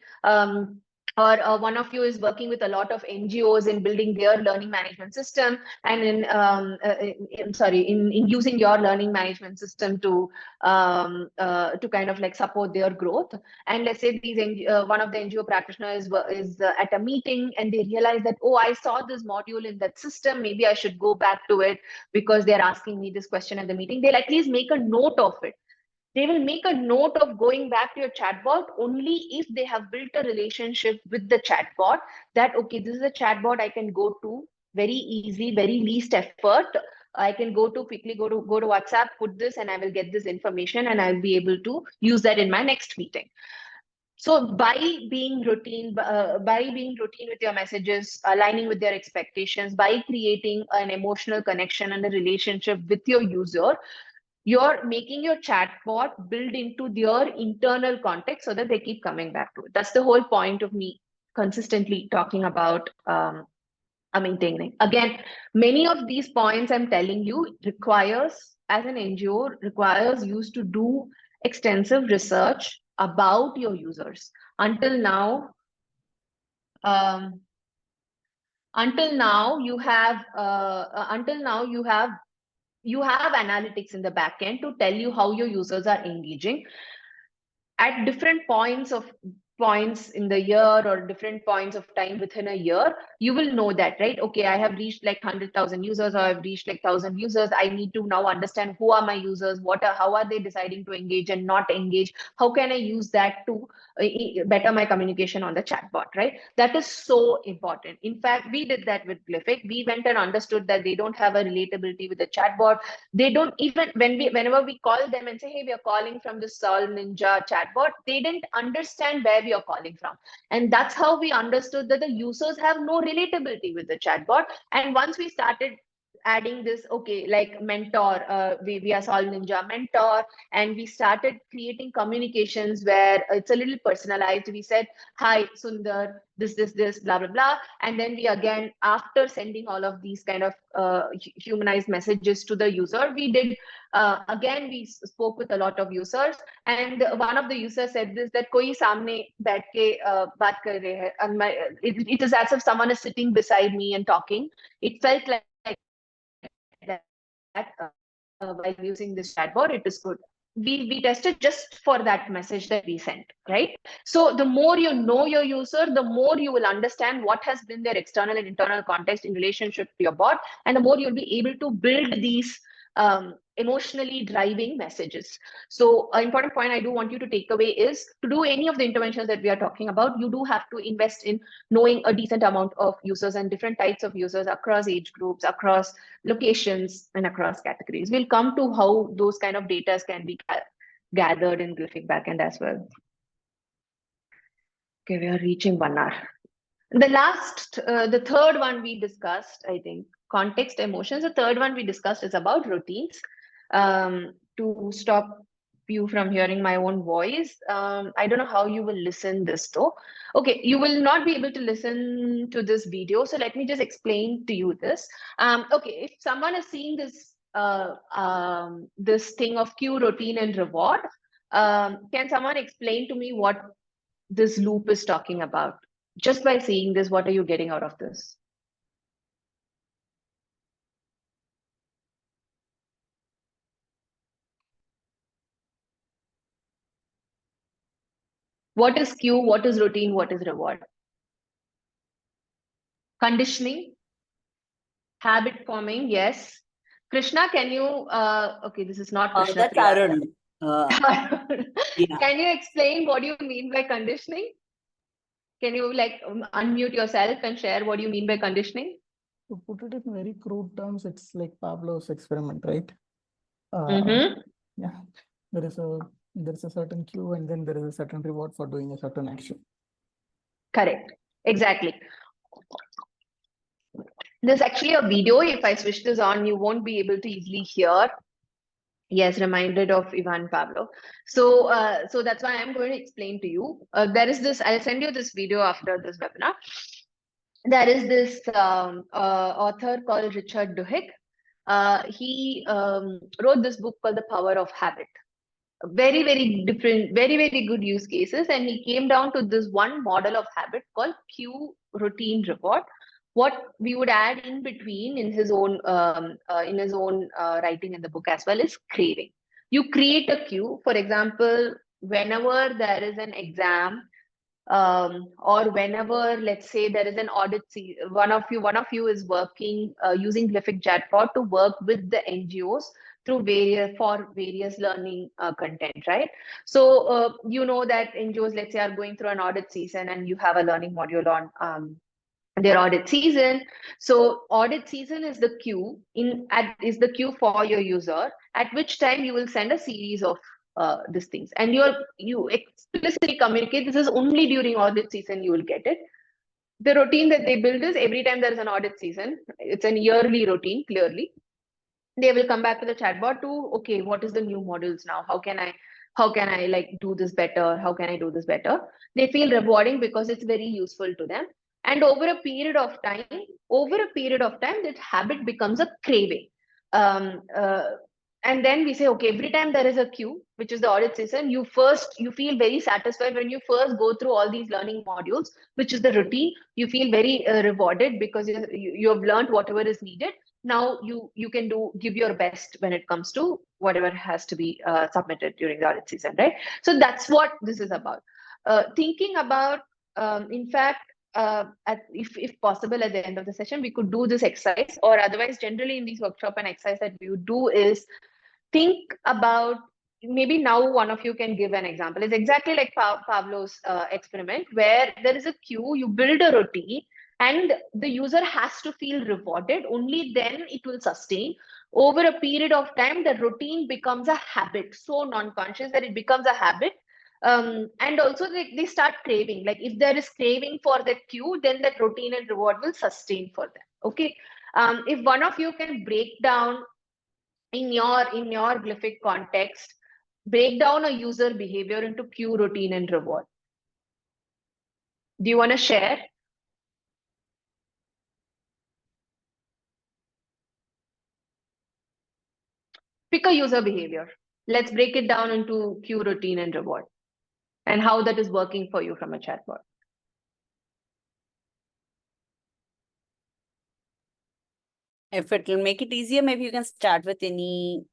or one of you is working with a lot of NGOs in building their learning management system, and in using your learning management system to kind of like support their growth. And let's say one of the NGO practitioners is at a meeting and they realize that, oh, I saw this module in that system, maybe I should go back to it because they're asking me this question at the meeting. They'll at least make a note of it. They will make a note of going back to your chatbot only if they have built a relationship with the chatbot, that, okay, this is a chatbot I can go to very easy, very least effort. I can quickly go to WhatsApp, put this, and I will get this information, and I'll be able to use that in my next meeting. So by being routine with your messages, aligning with their expectations, by creating an emotional connection and a relationship with your user, you're making your chatbot build into their internal context so that they keep coming back to it. That's the whole point of me consistently talking about maintaining. Again, many of these points I'm telling you requires, as an NGO, requires you to do extensive research about your users. Until now, you have analytics in the back end to tell you how your users are engaging at different points in the year or different points of time within a year. You will know that, right? Okay, I have reached like 100,000 users, or I've reached like 1,000 users. I need to now understand who are my users, how are they deciding to engage and not engage. How can I use that to better my communication on the chatbot, right? That is so important. In fact, we did that with Glific. We went and understood that they don't have a relatability with the chatbot. They don't even, whenever we call them and say, hey, we are calling from the Solve Ninja chatbot, they didn't understand where we are calling from. And that's how we understood that the users have no relatability with the chatbot. And once we started adding this, okay, like mentor, we are Solve Ninja mentor, and we started creating communications where it's a little personalized. We said, hi Sundar, this, blah, blah, blah. And then we again, after sending all of these kind of humanized messages to the user, we did, again, we spoke with a lot of users. And one of the users said this, that koi samne baith ke baat kar rahe hai, and it is as if someone is sitting beside me and talking. It felt like that while using this chatbot. It is good. We tested just for that message that we sent, right? So the more you know your user, the more you will understand what has been their external and internal context in relationship to your bot, and the more you'll be able to build these emotionally driving messages. So an important point I do want you to take away is, to do any of the interventions that we are talking about, you do have to invest in knowing a decent amount of users and different types of users across age groups, across locations, and across categories. We'll come to how those kind of data can be gathered in Glific backend as well. Okay, we are reaching 1 hour. The third one we discussed, I think, context emotions. The third one we discussed is about routines. To stop you from hearing my own voice, I don't know how you will listen this though. Okay, you will not be able to listen to this video, so let me just explain to you this. Okay, if someone is seeing this this thing of cue, routine, and reward, can someone explain to me what this loop is talking about? Just by seeing this, what are you getting out of this? What is cue? What is routine? What is reward? Conditioning, habit forming, yes. Krishna, can you, okay, this is not Krishna That's Priya. Arun. Yeah. Can you explain what you mean by conditioning? Can you like unmute yourself and share what you mean by conditioning? To put it in very crude terms, it's like Pavlov's experiment, right? Mm-hmm. Yeah, there is a certain cue, and then there is a certain reward for doing a certain action. Correct. Exactly. There's actually a video. If I switch this on, you won't be able to easily hear. Yes, reminded of Ivan Pavlov. So, so that's why I'm going to explain to you. There is this. I'll send you this video after this webinar. There is this author called Richard Duhigg. He wrote this book called The Power of Habit. Very, very different, very, very good use cases. And he came down to this one model of habit called cue, routine, reward. What we would add in between in his own writing in the book as well is craving. You create a cue. For example, whenever there is an exam, or whenever, let's say, there is an audit, one of you is working using Glific Chatbot to work with the NGOs through various learning content, right? So you know that NGOs, let's say, are going through an audit season, and you have a learning module on their audit season. So audit season is the queue is the queue for your user, at which time you will send a series of these things, and you explicitly communicate this is only during audit season you will get it. The routine that they build is every time there is an audit season, it's an yearly routine. Clearly they will come back to the chatbot to, okay, what is the new modules now? How can I like do this better? How can I do this better? They feel rewarding because it's very useful to them. And over a period of time, that habit becomes a craving. Um, uh, and then we say, okay, every time there is a queue, which is the audit season, you feel very satisfied when you first go through all these learning modules, which is the routine. You feel very rewarded because you have learned whatever is needed. Now you can give your best when it comes to whatever has to be submitted during the audit season, right? So that's what this is about. Thinking about, in fact, if possible, at the end of the session, we could do this exercise, or otherwise, generally in these workshop, an exercise that we would do is think about, maybe now one of you can give an example. It's exactly like Pavlov's experiment, where there is a queue, you build a routine, and the user has to feel rewarded. Only then it will sustain. Over a period of time, the routine becomes a habit, so non-conscious that it becomes a habit. And also they start craving. Like if there is craving for that cue, then that routine and reward will sustain for them. Okay. If one of you can break down in your Glyphic context, break down a user behavior into cue, routine, and reward. Do you want to share? Pick a user behavior. Let's break it down into cue, routine, and reward, and how that is working for you from a chatbot. If it will make it easier, maybe you can start with any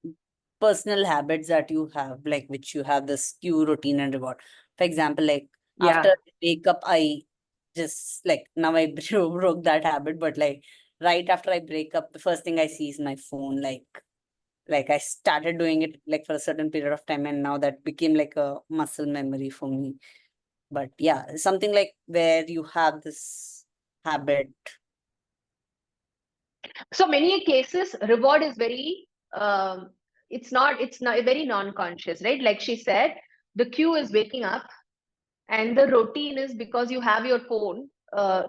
personal habits that you have, like which you have this cue, routine, and reward. For example, like after I wake up, I just like now I broke that habit, but like right after I break up, the first thing I see is my phone. Like I started doing it like for a certain period of time, and now that became like a muscle memory for me. But yeah, something like where you have this habit. So many cases, reward is very, it's not very non-conscious, right? Like she said, the cue is waking up, and the routine is because you have your phone,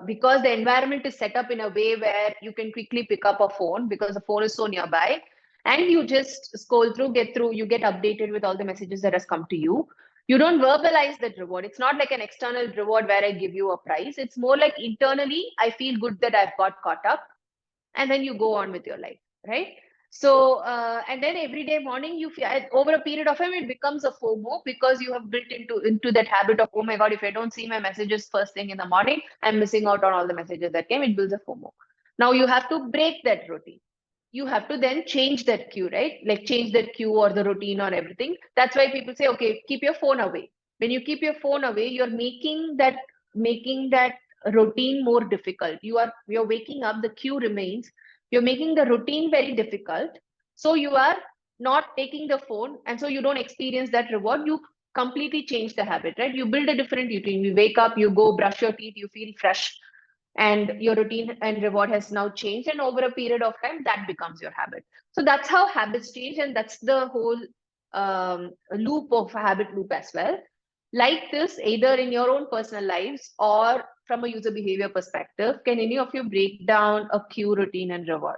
because the environment is set up in a way where you can quickly pick up a phone because the phone is so nearby, and you just scroll through, you get updated with all the messages that has come to you. You don't verbalize that reward. It's not like an external reward where I give you a prize. It's more like internally, I feel good that I've got caught up, and then you go on with your life, right? So and then every day morning you feel, over a period of time it becomes a FOMO, because you have built into that habit of, oh my god, if I don't see my messages first thing in the morning, I'm missing out on all the messages that came. It builds a FOMO. Now you have to break that routine. You have to then change that cue, right? Like change that cue or the routine or everything. That's why people say, okay, keep your phone away. When you keep your phone away, you're making that routine more difficult. You're waking up, the cue remains. You're making the routine very difficult. So you are not taking the phone, and so you don't experience that reward. You completely change the habit, right? You build a different routine. You wake up, you go brush your teeth, you feel fresh, and your routine and reward has now changed, and over a period of time that becomes your habit. So that's how habits change, and that's the whole loop of habit loop as well. Like this, either in your own personal lives or from a user behavior perspective, can any of you break down a cue, routine, and reward?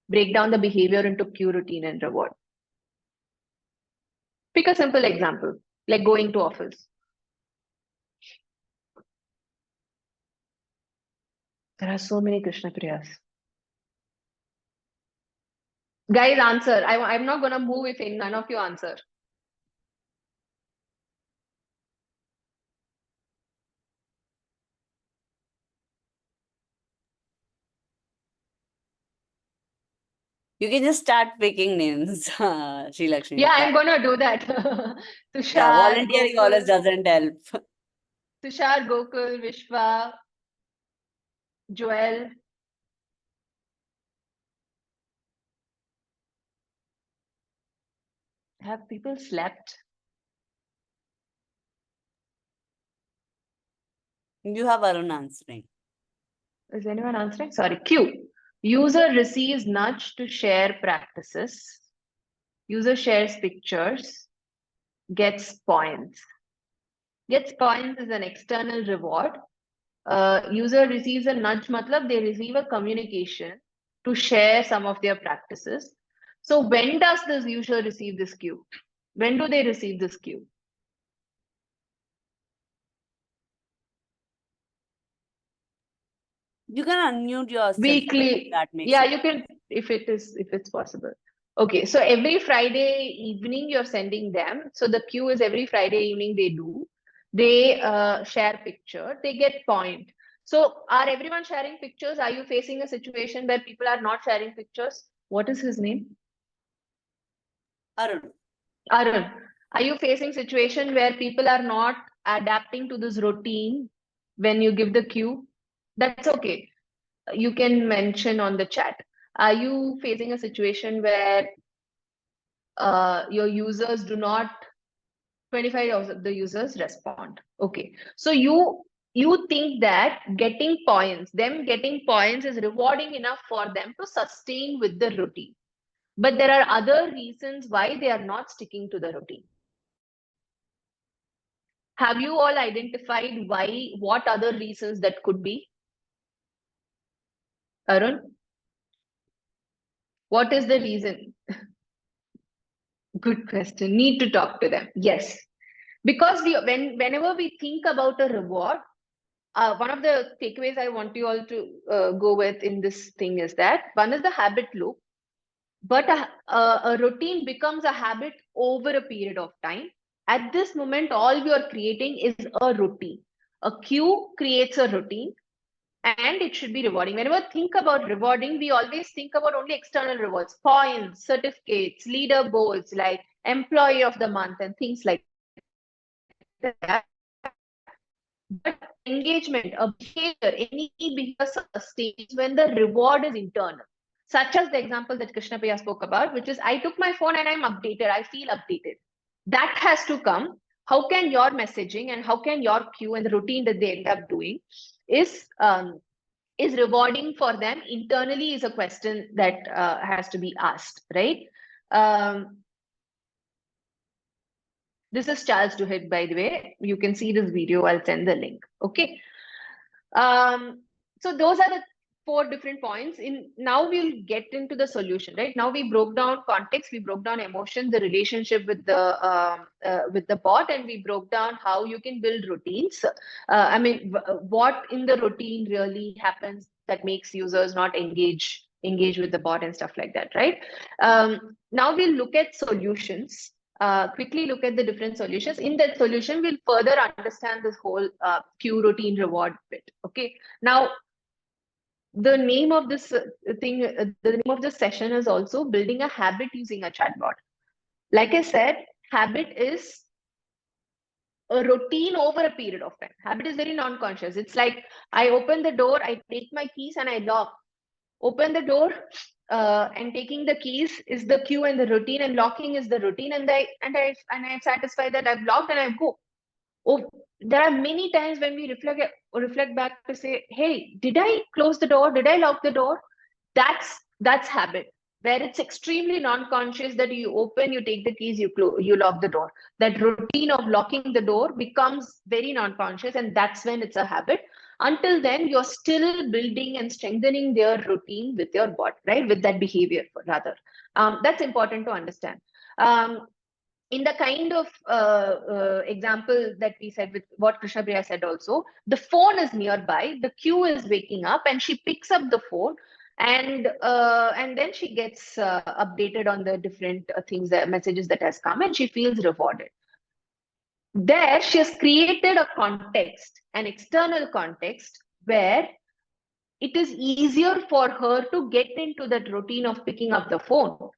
Break down the behavior into cue, routine, and reward. Pick a simple example, like going to office. There are so many Krishna Priyas. Guys, answer. I'm not going to move if none of you answer. You can just start picking names, Sri Lakshmi. Yeah, I'm going to do that. Tushar, Yeah, volunteering always Gokul, doesn't help. Tushar, Gokul, Vishwa, Joel. Have people slept? You have Arun answering. Is anyone answering? Sorry. Q. User receives nudge to share practices. User shares pictures, gets points. Gets points is an external reward. User receives a nudge, matlab they receive a communication to share some of their practices. So when does this user receive this cue? When do they receive this cue? You can unmute yourself. Weekly. That makes Yeah, it. you can, if it's possible. Okay, so every Friday evening you're sending them. So the queue is every Friday evening they do. They share picture, they get point. So are everyone sharing pictures? Are you facing a situation where people are not sharing pictures? What is his name? Arun. Arun. Are you facing situation where people are not adapting to this routine when you give the cue? That's okay. You can mention on the chat. Are you facing a situation where your users do not, 25 of the users respond? Okay, so you think that them getting points is rewarding enough for them to sustain with the routine, but there are other reasons why they are not sticking to the routine. Have you all identified what other reasons that could be? Arun, what is the reason? Good question. Need to talk to them. Yes, because whenever we think about a reward, one of the takeaways I want you all to go with in this thing is that one is the habit loop, but a routine becomes a habit over a period of time. At this moment, all we are creating is a routine. A cue creates a routine, and it should be rewarding. Whenever we think about rewarding, we always think about only external rewards, points, certificates, leaderboards, like employee of the month and things like that. But engagement, a behavior, any behavior sustains when the reward is internal. Such as the example that Krishna Priya spoke about, which is I took my phone and I'm updated, I feel updated. That has to come. How can your messaging and how can your cue and the routine that they end up doing is rewarding for them internally is a question that has to be asked, right? This is Charles Duhigg, by the way. You can see this video. I'll send the link. Okay. So those are the 4 different points. Now we'll get into the solution, right? Now we broke down context, we broke down emotion, the relationship with the bot, and we broke down how you can build routines. I mean, what in the routine really happens that makes users not engage with the bot and stuff like that, right? Now we'll look at solutions. Quickly look at the different solutions. In that solution, we'll further understand this whole queue routine reward bit. Okay. Now, the name of this the name of this session is also building a habit using a chatbot. Like I said, habit is a routine over a period of time. Habit is very non-conscious. It's like I open the door, I take my keys and I lock. Open the door and taking the keys is the cue and the routine, and locking is the routine, and I'm satisfied that I've locked and I go. Oh, there are many times when we reflect back to say, hey, did I close the door? Did I lock the door? That's habit, where it's extremely non-conscious that you open, you take the keys, you lock the door. That routine of locking the door becomes very non-conscious, and that's when it's a habit. Until then, you're still building and strengthening their routine with your bot, right? With that behavior, rather. That's important to understand. In the kind of example that we said with what Krishna Priya said also, the phone is nearby, the queue is waking up, and she picks up the phone, and then she gets updated on the different things, the messages that has come, and she feels rewarded. There, she has created a context, an external context, where it is easier for her to get into that routine of picking up the phone.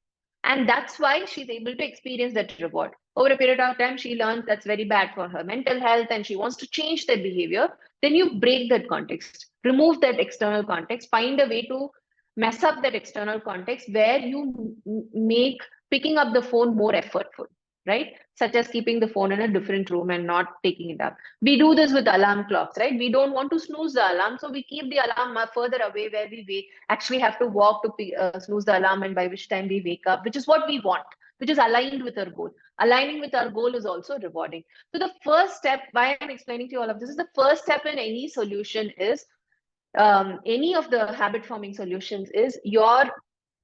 And that's why she's able to experience that reward. Over a period of time, she learns that's very bad for her mental health and she wants to change that behavior. Then you break that context, remove that external context, find a way to mess up that external context where you make picking up the phone more effortful, right? Such as keeping the phone in a different room and not taking it up. We do this with alarm clocks, right? We don't want to snooze the alarm, so we keep the alarm further away where we actually have to walk to snooze the alarm, and by which time we wake up, which is what we want, which is aligned with our goal. Aligning with our goal is also rewarding. So the first step, why I'm explaining to you all of this, is the first step in any solution is, any of the habit forming solutions is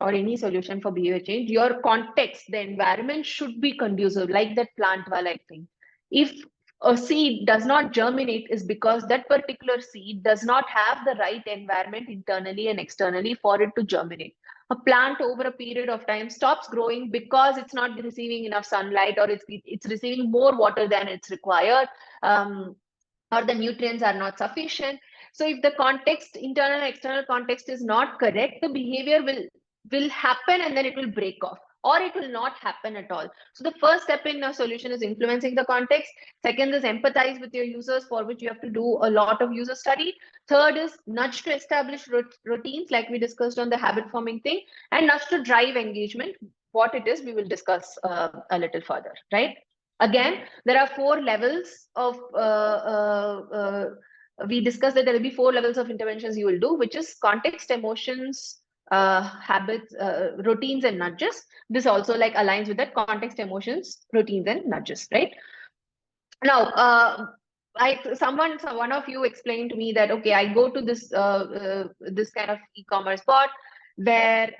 or any solution for behavior change, your context, the environment should be conducive, like that plant wala thing. If a seed does not germinate, is because that particular seed does not have the right environment internally and externally for it to germinate. A plant over a period of time stops growing because it's not receiving enough sunlight, or it's receiving more water than it's required, or the nutrients are not sufficient. So if the context, internal and external context, is not correct, the behavior will happen and then it will break off, or it will not happen at all. So the first step in a solution is influencing the context. Second is empathize with your users, for which you have to do a lot of user study. Third is nudge to establish routines, like we discussed on the habit forming thing, and nudge to drive engagement. What it is, we will discuss a little further, right? Again, there are 4 levels of, we discussed that there will be 4 levels of interventions you will do, which is context, emotions, habits, routines, and nudges. This also like aligns with that: context, emotions, routines, and nudges, right? Now, one of you explained to me that, okay, I go to this this kind of e-commerce bot where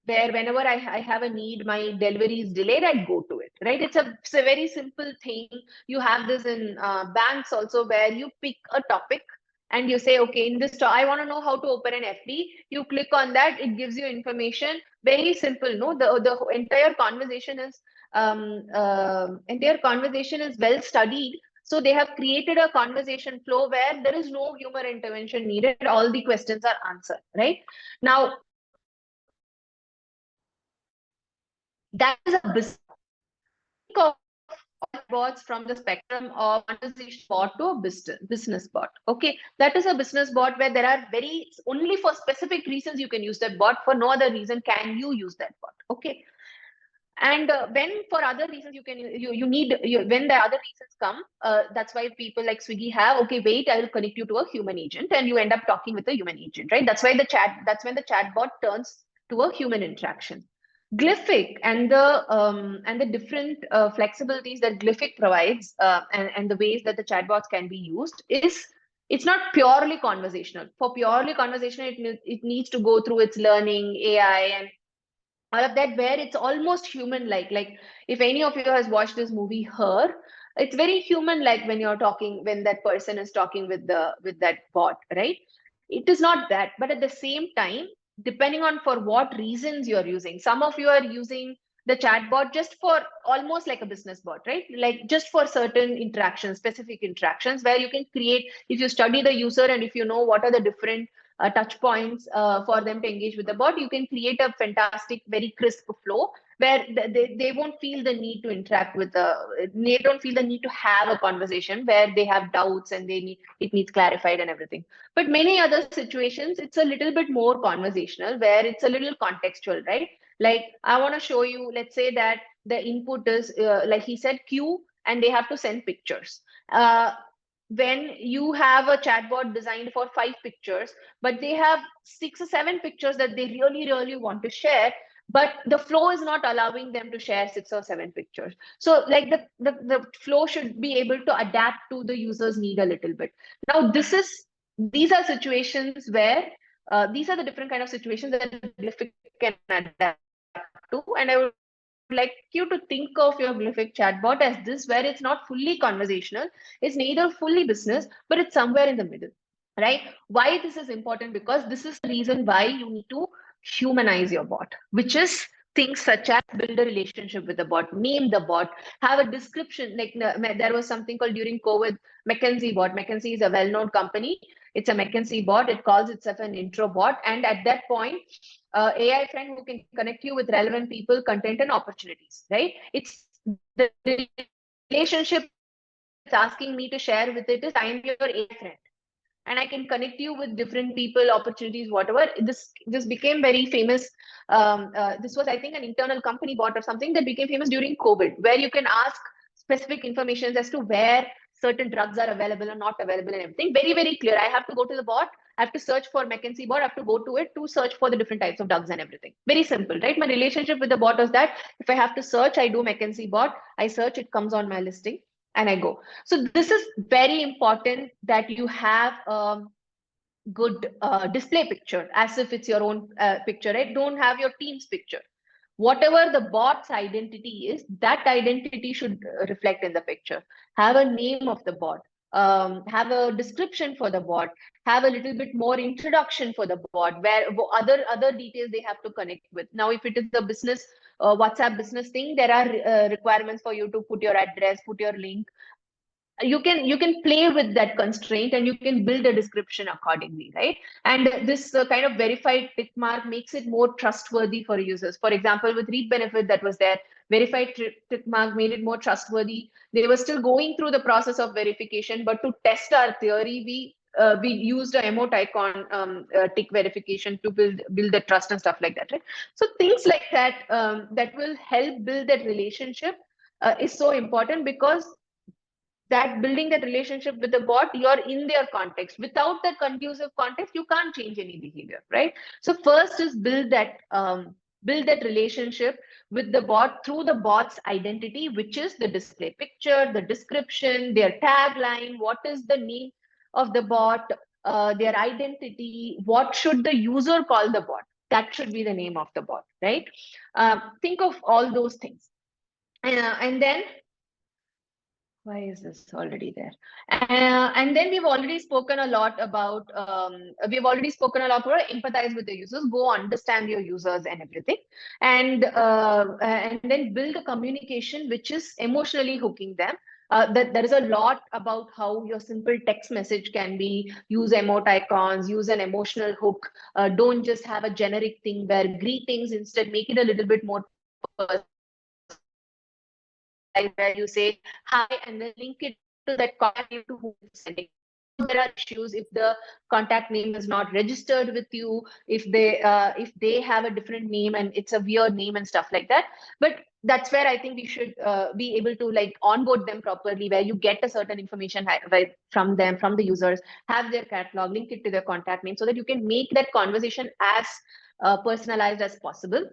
whenever I have a need, my delivery is delayed, I go to it, right? It's a very simple thing. You have this in banks also, where you pick a topic and you say, okay, in this, I want to know how to open an FD. You click on that, it gives you information. Very simple, no? The entire conversation is well studied. So they have created a conversation flow where there is no human intervention needed. All the questions are answered, right? Now, that is a business. Think of bots from the spectrum of conversation bot to a business bot. Okay, that is a business bot where there are only for specific reasons you can use that bot. For no other reason can you use that bot. Okay. And when for other reasons when the other reasons come, that's why people like Swiggy have, okay, wait, I will connect you to a human agent, and you end up talking with a human agent, right? That's when the chatbot turns to a human interaction. Glific and the different flexibilities that Glific provides, and the ways that the chatbots can be used, it's not purely conversational. For purely conversational, it needs to go through its learning, AI, and all of that, where it's almost human-like. Like if any of you has watched this movie Her, it's very human-like when that person is talking with that bot, right? It is not that, but at the same time, depending on for what reasons you're using. Some of you are using the chatbot just for almost like a business bot, right? Like just for certain interactions, specific interactions, where you can create, if you study the user and if you know what are the different touch points for them to engage with the bot, you can create a fantastic, very crisp flow where they won't feel the need to interact with they don't feel the need to have a conversation where they have doubts and it needs clarified and everything. But many other situations, it's a little bit more conversational, where it's a little contextual, right? Like, I want to show you, let's say that the input is like he said, queue, and they have to send pictures. When you have a chatbot designed for 5 pictures, but they have 6 or 7 pictures that they really want to share, but the flow is not allowing them to share 6 or 7 pictures. So like the flow should be able to adapt to the user's need a little bit. Now, these are situations where these are the different kind of situations that Glific can adapt to. And I would like you to think of your Glific chatbot as this, where it's not fully conversational, it's neither fully business, but it's somewhere in the middle, right? Why this is important? Because this is the reason why you need to humanize your bot, which is things such as build a relationship with the bot, name the bot, have a description. Like there was something called during COVID, McKinsey bot. McKinsey is a well-known company. It's a McKinsey bot. It calls itself an intro bot. And at that point, AI friend who can connect you with relevant people, content, and opportunities, right? It's the relationship it's asking me to share with it is, I'm your AI friend, and I can connect you with different people, opportunities, whatever. This became very famous. This was, I think, an internal company bot or something that became famous during COVID, where you can ask specific information as to where certain drugs are available or not available and everything. Very clear. I have to go to the bot. I have to search for McKinsey bot. I have to go to it to search for the different types of drugs and everything. Very simple, right? My relationship with the bot is that if I have to search, I do McKinsey bot. I search, it comes on my listing, and I go. So this is very important, that you have good display picture, as if it's your own picture, right? Don't have your team's picture. Whatever the bot's identity is, that identity should reflect in the picture. Have a name of the bot, have a description for the bot, have a little bit more introduction for the bot, where other details they have to connect with. Now, if it is the business WhatsApp business thing, there are requirements for you to put your address, put your link. You can play with that constraint, and you can build a description accordingly, right? And this kind of verified tick mark makes it more trustworthy for users. For example, with Reap Benefit, that was there, verified tick mark made it more trustworthy. They were still going through the process of verification, but to test our theory, we used a emoticon tick verification to build the trust and stuff like that, right? So things like that that will help build that relationship is so important, because that building that relationship with the bot, you're in their context. Without that conducive context, you can't change any behavior, right? So first is build that relationship with the bot through the bot's identity, which is the display picture, the description, their tagline, what is the name of the bot, their identity, what should the user call the bot, that should be the name of the bot, right? Think of all those things. And then, why is this already there? And then we've already spoken a lot about empathize with the users, go understand your users and everything, and then build a communication which is emotionally hooking them. That there is a lot about how your simple text message can be, use emoticons, use an emotional hook. Don't just have a generic thing where greetings, instead make it a little bit more personal, where you say hi and then link it to that contact name to whom it's sending. There are issues if the contact name is not registered with you, if they have a different name and it's a weird name and stuff like that. But that's where I think we should be able to like onboard them properly, where you get a certain information from them, from the users, have their catalog, link it to their contact name, so that you can make that conversation as personalized as possible.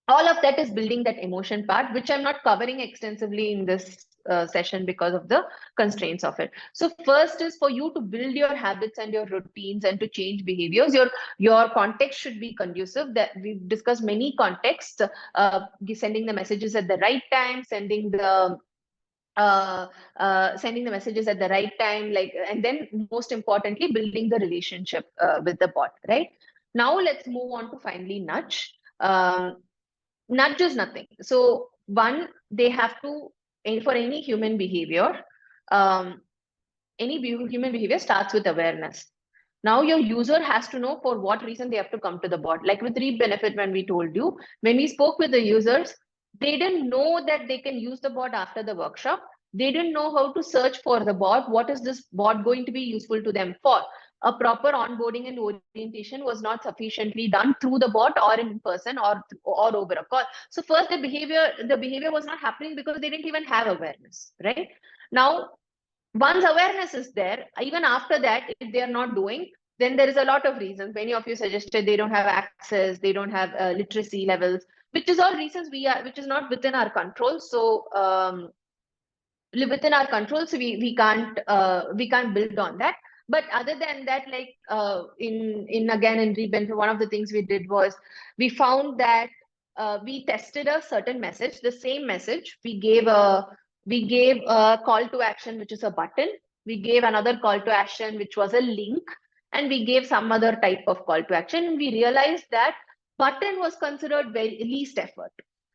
All of that is building that emotion part, which I'm not covering extensively in this session because of the constraints of it. So first is for you to build your habits and your routines and to change behaviors. Your context should be conducive. That we've discussed many contexts, sending the messages at the right time, sending the messages at the right time, and then most importantly, building the relationship with the bot, right? Now let's move on to finally nudge. Nudge is nothing. So one, they have to, for any human behavior, human behavior starts with awareness. Now your user has to know for what reason they have to come to the bot. Like with Reap Benefit, when we told you, when we spoke with the users, They didn't know that they can use the bot after the workshop. They didn't know how to search for the bot. What is this bot going to be useful to them for? A proper onboarding and orientation was not sufficiently done through the bot or in person or over a call. So first the behavior was not happening because they didn't even have awareness, right? Now, once awareness is there, even after that, if they are not doing, then there is a lot of reasons. Many of you suggested they don't have access, they don't have literacy levels, which is all reasons which is not within our control. So within our control, so we can't build on that. But other than that, like in Rebenefit, one of the things we did was we found that we tested a certain message, the same message. We gave a call to action, which is a button. We gave another call to action, which was a link, and we gave some other type of call to action. And we realized that button was considered very least effort,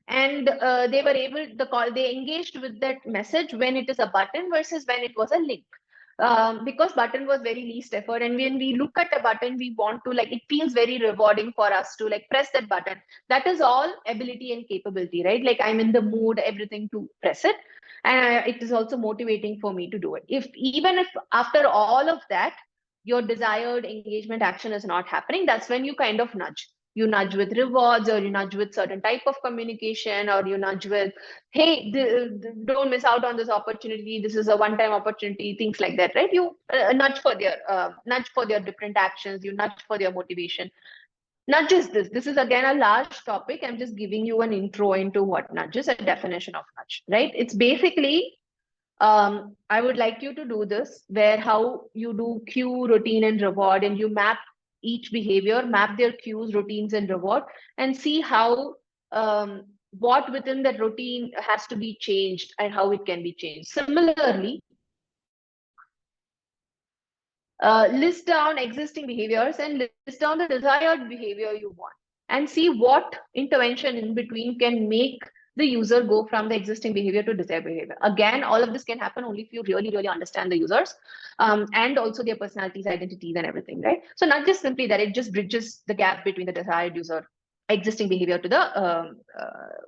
and they were able they engaged with that message when it is a button versus when it was a link. Because button was very least effort, and when we look at a button, we want to, like, it feels very rewarding for us to like press that button. That is all ability and capability, right? Like, I'm in the mood, everything, to press it, and it is also motivating for me to do it. Even if after all of that your desired engagement action is not happening, that's when you kind of nudge. You nudge with rewards, or you nudge with certain type of communication, or you nudge with, hey, don't miss out on this opportunity, this is a one-time opportunity, things like that, right? You nudge for their different actions, you nudge for their motivation. Not just this is again a large topic. I'm just giving you an intro into what nudge is, a definition of nudge, right? It's basically, I would like you to do this, where how you do cue, routine, and reward, and you map each behavior, map their cues, routines, and reward, and see how what within that routine has to be changed and how it can be changed. Similarly, list down existing behaviors and list down the desired behavior you want, and see what intervention in between can make the user go from the existing behavior to desired behavior. Again, all of this can happen only if you really understand the users, and also their personalities, identities, and everything, right? So not just simply that, it just bridges the gap between the desired user existing behavior to the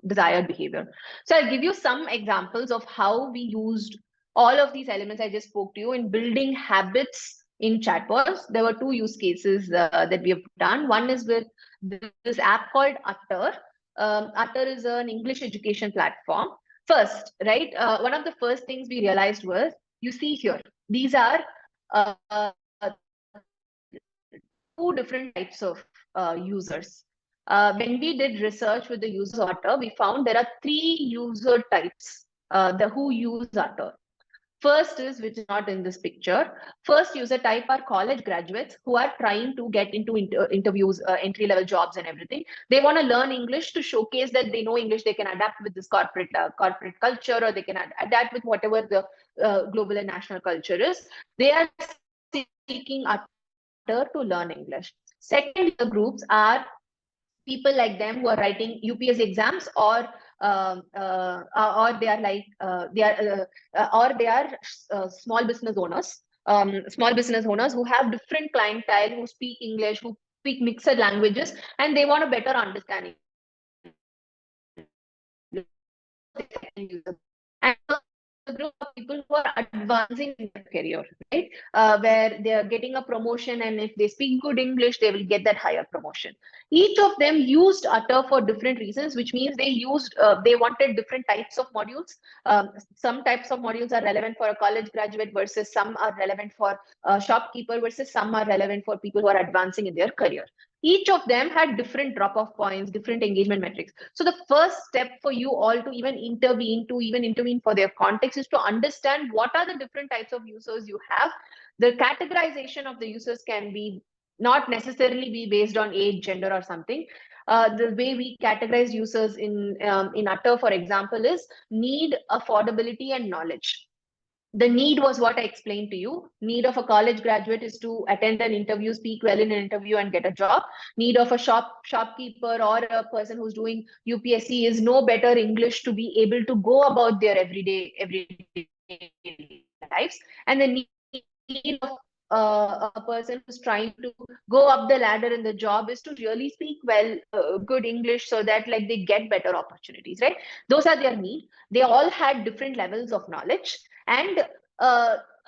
desired behavior. So I'll give you some examples of how we used all of these elements I just spoke to you in building habits in chatbots. There were two use cases that we have done. One is with this app called Utter. Utter is an English education platform. First, right, one of the first things we realized was, you see here, these are two different types of users. When we did research with the users of Utter, we found there are three user types who use Utter. First is, which is not in this picture, first user type are college graduates who are trying to get into interviews, entry-level jobs and everything. They want to learn English to showcase that they know English, they can adapt with this corporate culture, or they can adapt with whatever the global and national culture is. They are seeking Utter to learn English. Second, the groups are people like them who are writing UPSC exams, or they are like they are small business owners, who have different clientele, who speak English, who speak mixed languages, and they want a better understanding. And a group of people who are advancing in their career, right? Where they are getting a promotion, and if they speak good English, they will get that higher promotion. Each of them used Utter for different reasons, which means they wanted different types of modules. Some types of modules are relevant for a college graduate, versus some are relevant for a shopkeeper, versus some are relevant for people who are advancing in their career. Each of them had different drop-off points, different engagement metrics. So the first step for you all to even intervene for their context is to understand what are the different types of users you have. The categorization of the users can be not necessarily be based on age, gender, or something. The way we categorize users in Utter, for example, is need, affordability, and knowledge. The need was what I explained to you. Need of a college graduate is to attend an interview, speak well in an interview, and get a job. Need of a shopkeeper or a person who's doing UPSC is know better English to be able to go about their everyday lives. And the need of a person who's trying to go up the ladder in the job is to really speak well, good English, so that like they get better opportunities, right? Those are their need. They all had different levels of knowledge, and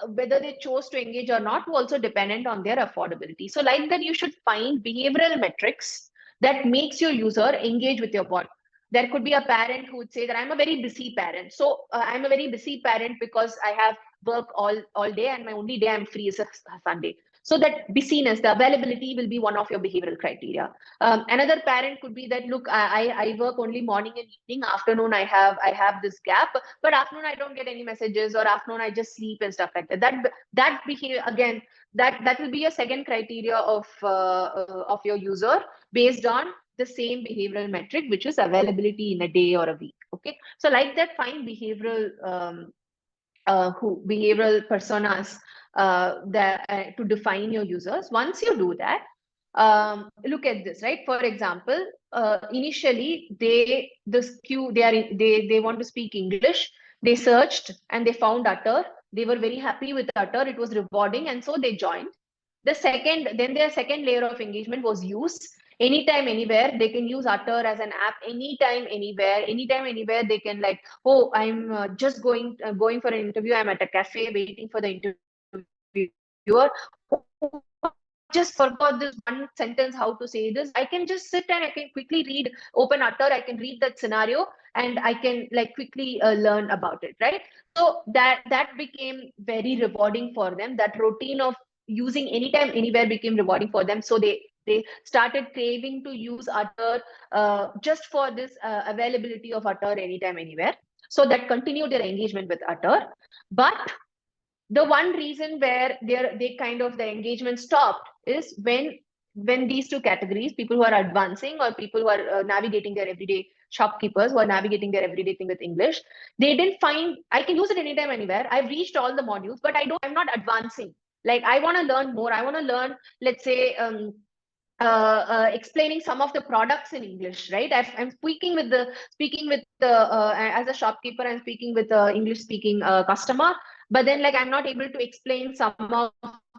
whether they chose to engage or not was also dependent on their affordability. So like that, you should find behavioral metrics that makes your user engage with your bot. There could be a parent who would say that I'm a very busy parent. So I'm a very busy parent because I have work all day and my only day I'm free is a Sunday. So that busyness, the availability will be one of your behavioral criteria. Another parent could be that, look, I work only morning and evening. Afternoon I have this gap, but afternoon I don't get any messages, or afternoon I just sleep and stuff like that. That behavior again, that will be a second criteria of your user based on the same behavioral metric, which is availability in a day or a week. Okay, so like that, find behavioral behavioral personas to define your users. Once you do that, look at this, right? For example, initially they want to speak English. They searched and they found Utter. They were very happy with Utter. It was rewarding, and so they joined. Their second layer of engagement was use. Anytime, anywhere, they can use Utter as an app. Anytime, anywhere, they can like, oh, I'm just going for an interview. I'm at a cafe waiting for the interviewer. Oh, just forgot this one sentence, how to say this. I can just sit and I can quickly read, open Utter, I can read that scenario, and I can like quickly learn about it, right? So that became very rewarding for them. That routine of using anytime, anywhere became rewarding for them. So they started craving to use Utter just for this availability of Utter anytime, anywhere. So that continued their engagement with Utter. But the one reason where the engagement stopped is when these two categories, people who are advancing or people who are navigating their everyday, shopkeepers who are navigating their everyday thing with English, they didn't find I can use it anytime, anywhere. I've reached all the modules, but I'm not advancing. Like, I want to learn more. I want to learn, let's say, explaining some of the products in English, right? I'm speaking with the as a shopkeeper, I'm speaking with the English speaking customer, but then like I'm not able to explain some of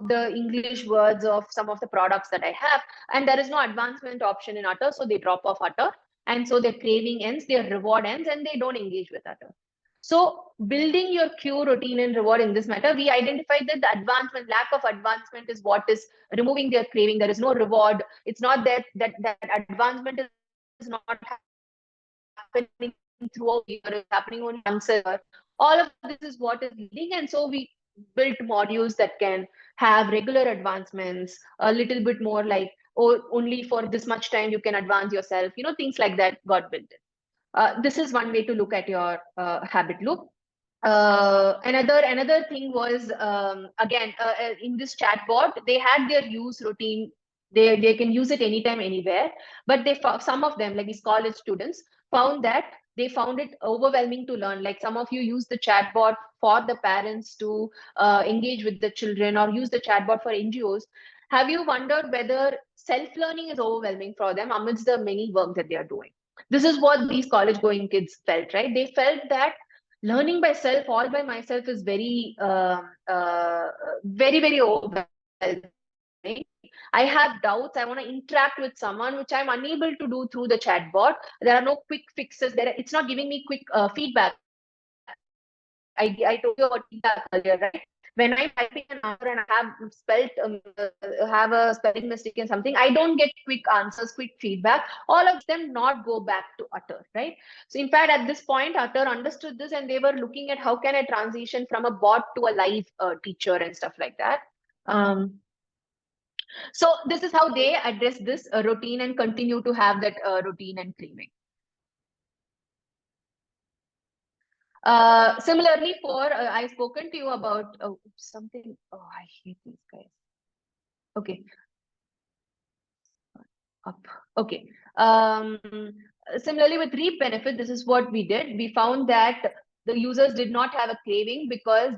the English words of some of the products that I have, and there is no advancement option in Utter, so they drop off Utter, and so their craving ends, their reward ends, and they don't engage with Utter. So building your queue, routine, and reward in this matter, we identified that the lack of advancement is what is removing their craving. There is no reward. It's not that advancement is not happening throughout the year, it's happening only once a year. All of this is what is leading. And so we built modules that can have regular advancements, a little bit more like, oh, only for this much time you can advance yourself, things like that got built in. This is one way to look at your habit loop. Another thing was, again, in this chatbot, they had their use routine. They can use it anytime, anywhere. But some of them, like these college students, found it overwhelming to learn. Like, some of you use the chatbot for the parents to engage with the children, or use the chatbot for NGOs. Have you wondered whether self-learning is overwhelming for them amidst the many work that they are doing? This is what these college-going kids felt, right? They felt that learning by self, all by myself, is very, very overwhelming. I have doubts. I want to interact with someone, which I'm unable to do through the chatbot. There are no quick fixes. It's not giving me quick feedback. I told you about feedback earlier, right? When I'm typing an answer and I have a spelling mistake in something, I don't get quick answers, quick feedback. All of them not go back to Utter, right? So in fact, at this point, Utter understood this, and they were looking at how can I transition from a bot to a live teacher and stuff like that. So this is how they address this routine and continue to have that routine and craving. Similarly, I've spoken to you about something. Oh, I hate these guys. Okay. Up. Okay. Similarly, with reap benefit, this is what we did. We found that the users did not have a craving because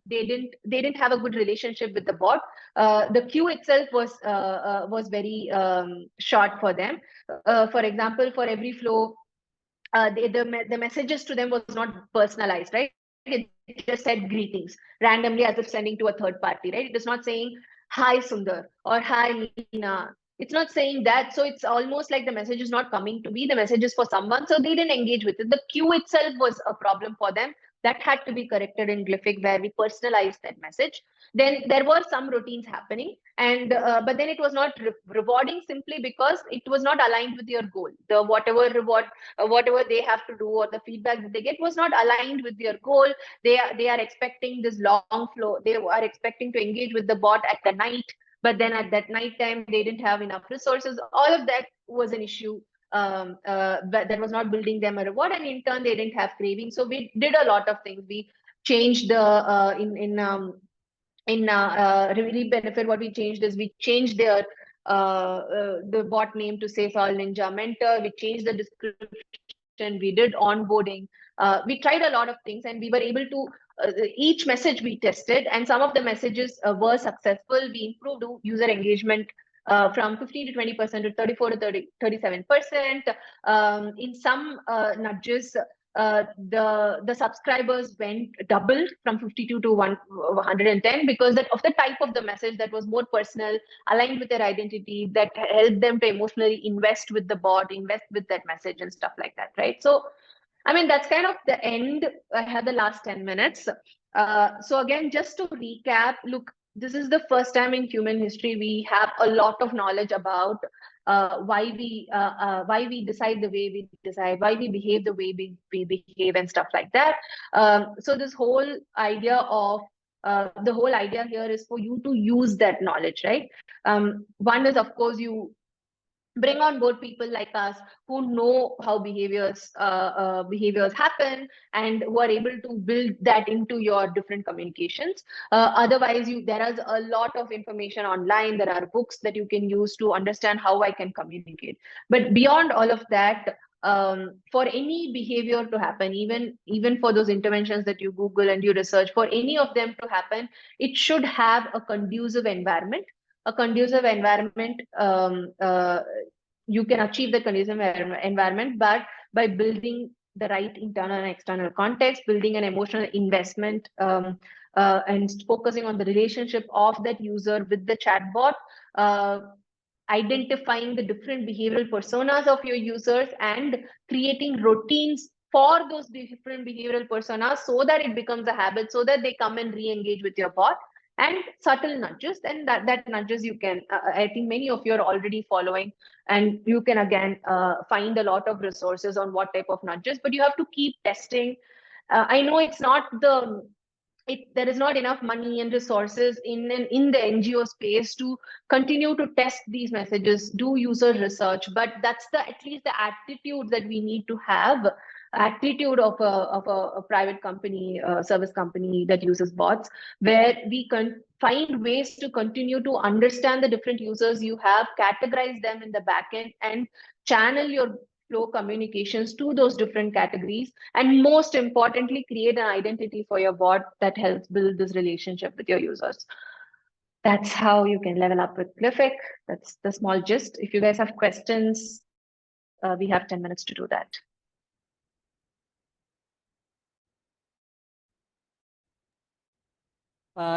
they didn't have a good relationship with the bot. The queue itself was very short for them. For example, for every flow, the messages to them was not personalized, right? It just said greetings randomly as if sending to a third party, right? It is not saying hi Sundar or hi Meena. It's not saying that. So it's almost like the message is not coming to me. The message is for someone. So they didn't engage with it. The queue itself was a problem for them. That had to be corrected in Glific, where we personalized that message. Then there were some routines happening, and but then it was not rewarding simply because it was not aligned with your goal. The whatever reward, whatever they have to do, or the feedback that they get was not aligned with their goal. They are expecting this long flow. They are expecting to engage with the bot at the night, but then at that night time they didn't have enough resources. All of that was an issue. But that was not building them a reward, and in turn they didn't have craving. So we did a lot of things. We changed the really benefit. What we changed is we changed their the bot name to say Sol Ninja Mentor. We changed the description. We did onboarding. We tried a lot of things, and we were able to each message we tested, and some of the messages were successful. We improved user engagement from 15 to 20% to 34 to 37%. In some nudges, the subscribers went doubled from 52 to 110 because of the type of the message that was more personal, aligned with their identity, that helped them to emotionally invest with the bot, invest with that message and stuff like that, right? So I mean, that's kind of the end. I had the last 10 minutes. So again, just to recap, look, this is the first time in human history we have a lot of knowledge about why we decide the way we decide, why we behave the way we behave and stuff like that. So this whole idea of the whole idea here is for you to use that knowledge, right? One is, of course, you bring on board people like us who know how behaviors happen and who are able to build that into your different communications. Otherwise, there is a lot of information online. There are books that you can use to understand how I can communicate. But beyond all of that, for any behavior to happen, even for those interventions that you Google and you research, for any of them to happen, it should have a conducive environment. A conducive environment, you can achieve the conducive environment, but by building the right internal and external context, building an emotional investment, and focusing on the relationship of that user with the chatbot, identifying the different behavioral personas of your users and creating routines for those different behavioral personas so that it becomes a habit, so that they come and re-engage with your bot. And subtle nudges, and that nudges you can, I think many of you are already following, and you can again find a lot of resources on what type of nudges, but you have to keep testing. I know it's not there is not enough money and resources in the NGO space to continue to test these messages, do user research, but that's at least the attitude that we need to have, attitude of a private company, service company that uses bots, where we can find ways to continue to understand the different users you have, categorize them in the backend, and channel your flow communications to those different categories, and most importantly, create an identity for your bot that helps build this relationship with your users. That's how you can level up with Glific. That's the small gist. If you guys have questions, we have 10 minutes to do that.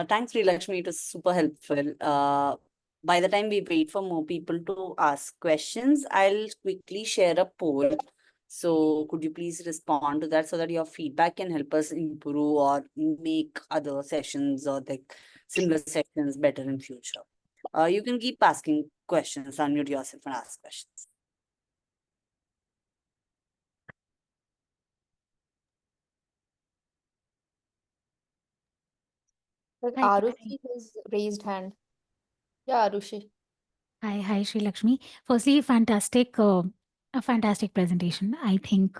Thanks, Srilakshmi. It was super helpful. By the time we wait for more people to ask questions, I'll quickly share a poll. So could you please respond to that so that your feedback can help us improve or make other sessions or like similar sessions better in future. You can keep asking questions, unmute yourself and ask questions. Like Hi, Arushi has raised hand. Yeah, Arushi. hi, Sri Lakshmi. Firstly, a fantastic presentation. I think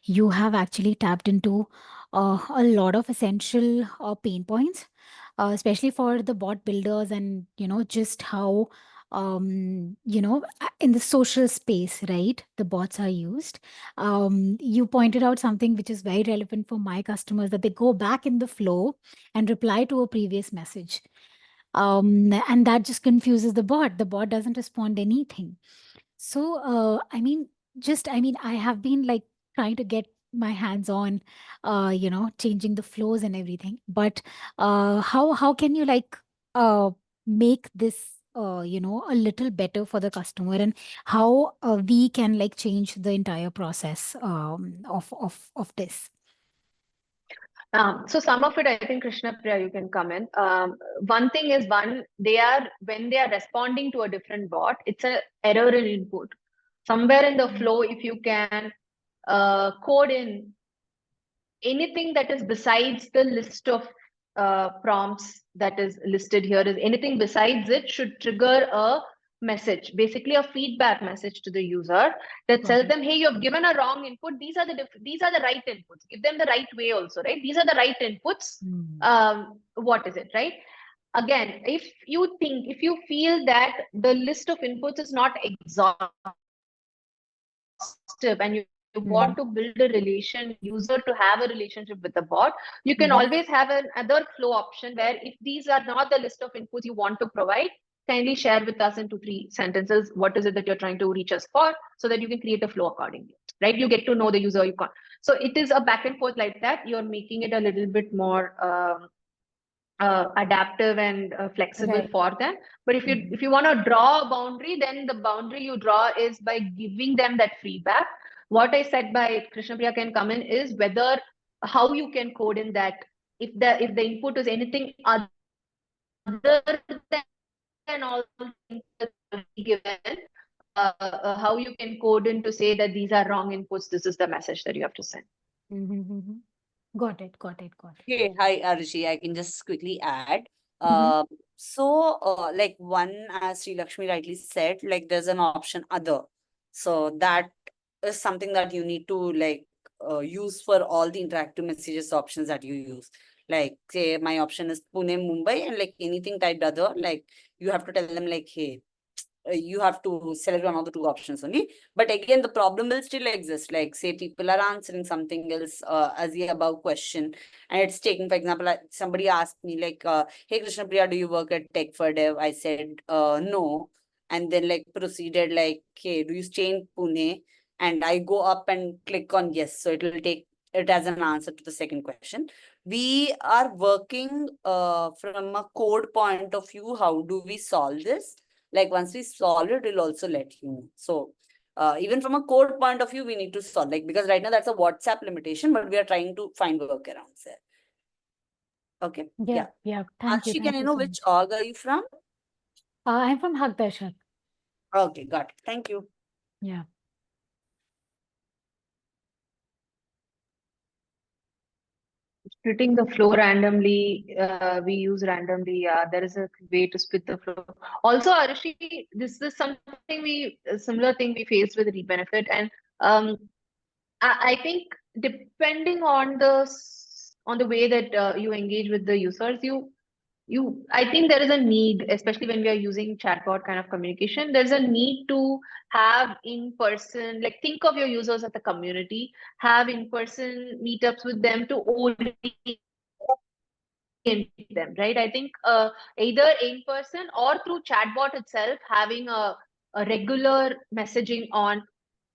you have actually tapped into a lot of essential pain points, especially for the bot builders, and just how in the social space, right? The bots are used. You pointed out something which is very relevant for my customers, that they go back in the flow and reply to a previous message. And that just confuses the bot. The bot doesn't respond anything. So I have been like trying to get my hands on, changing the flows and everything. But how can you like make this a little better for the customer, and how we can like change the entire process of this? So some of it, I think, Krishna Priya, you can come in. One thing is when they are responding to a different bot, it's an error in input. Somewhere in the flow, if you can code in anything that is besides the list of prompts that is listed here, is anything besides it should trigger a message, basically a feedback message to the user that tells them, hey, you have given a wrong input. These are the right inputs. Give them the right way also, right? These are the right inputs. What is it, right? Again, if you feel that the list of inputs is not exhaustive and you want to build a user to have a relationship with the bot, you can always have another flow option where if these are not the list of inputs you want to provide, kindly share with us in 2-3 sentences what is it that you're trying to reach us for, so that you can create a flow accordingly, right? You get to know the user. You can't. So it is a back and forth like that. You're making it a little bit more adaptive and flexible for them. But if you want to draw a boundary, then the boundary you draw is by giving them that feedback. What I said by Krishna Priya can come in is whether how you can code in that if the input is anything other than all things that are given, how you can code in to say that these are wrong inputs. This is the message that you have to send. Got it. Okay, hi Arushi. I can just quickly add. Like one, as Sri Lakshmi rightly said, like there's an option other. So that is something that you need to like use for all the interactive messages options that you use. Like say my option is Pune, Mumbai, and like anything typed other, like you have to tell them like, hey, you have to select one of the two options only. But again, the problem will still exist. Like say people are answering something else as the above question, and it's taking, for example, somebody asked me like, hey Krishna Priya, do you work at Tech for Dev? I said no, and then like proceeded like, hey, do you stay in Pune? And I go up and click on yes, so it will take it as an answer to the second question. We are working from a code point of view. How do we solve this? Like once we solve it, we'll also let you know. So even from a code point of view, we need to solve, like, because right now that's a WhatsApp limitation, but we are trying to find workarounds there. Okay. Yeah. Thank you. Arshi, Thank can I you know so which much. org are you from? I'm from Hagdashak. Okay, got it. Thank you. Yeah. Splitting the flow randomly, we use randomly. There is a way to split the flow. Also, Arishi, this is something a similar thing we faced with Rebenefit, and I think depending on the way that you engage with the users, I think there is a need, especially when we are using chatbot kind of communication, there's a need to have in-person, like think of your users as a community, have in-person meetups with them to orient them, right? I think either in person or through chatbot itself, having a regular messaging on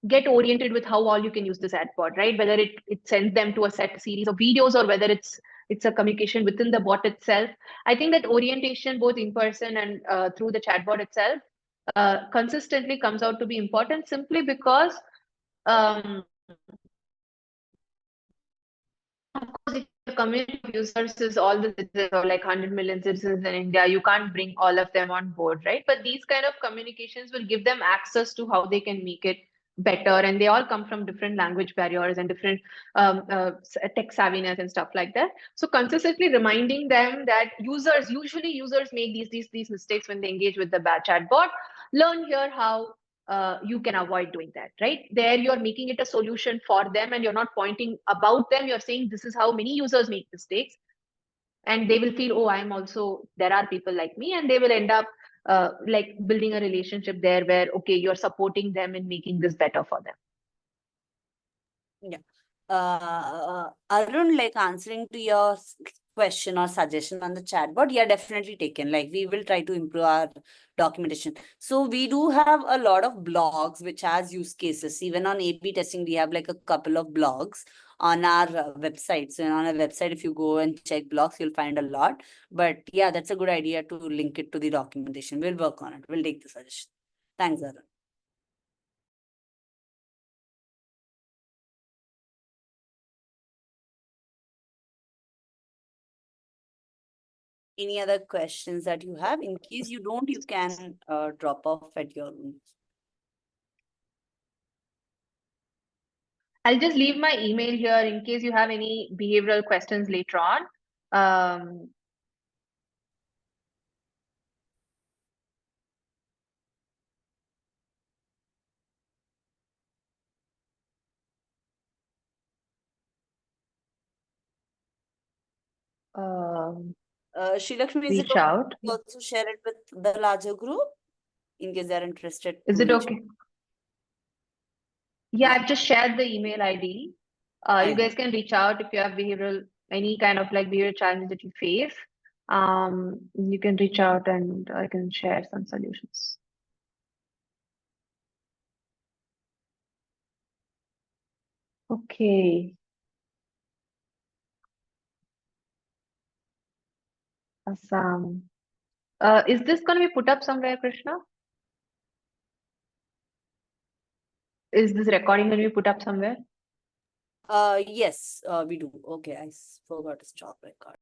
get oriented with how all you can use this ad bot, right? Whether it sends them to a set series of videos or whether it's a communication within the bot itself. I think that orientation, both in person and through the chatbot itself, consistently comes out to be important simply because of course, if your community of users is all the citizens or like 100 million citizens in India, you can't bring all of them on board, right? But these kind of communications will give them access to how they can make it better. And they all come from different language barriers and different tech savviness and stuff like that. So consistently reminding them that usually users make these mistakes when they engage with the chatbot. Learn here how you can avoid doing that, right? There you're making it a solution for them and you're not pointing about them. You're saying this is how many users make mistakes. And they will feel, oh, there are people like me, and they will end up like building a relationship there where, okay, you're supporting them in making this better for them. Yeah. Arun, like answering to your question or suggestion on the chatbot, yeah, definitely taken. Like we will try to improve our documentation. So we do have a lot of blogs which has use cases. Even on A/B testing, we have like a couple of blogs on our website. So on our website, if you go and check blogs, you'll find a lot. But yeah, that's a good idea to link it to the documentation. We'll work on it. We'll take the suggestion. Thanks, Arun. Any other questions that you have? In case you don't, you can drop off at your room. I'll just leave my email here in case you have any behavioral questions later on. Srilakshmi, is it Reach okay out. to also share it with the larger group in case they're interested? Is to it reach okay? Yeah, Yeah. I've just shared the email ID. You Fine. guys can reach out if you have any kind of like behavioral challenges that you face. You can reach out and I can share some solutions. Okay. Awesome. Is this going to be put up somewhere, Krishna? Is this recording going to be put up somewhere? Yes, we do. Okay, I forgot to stop record.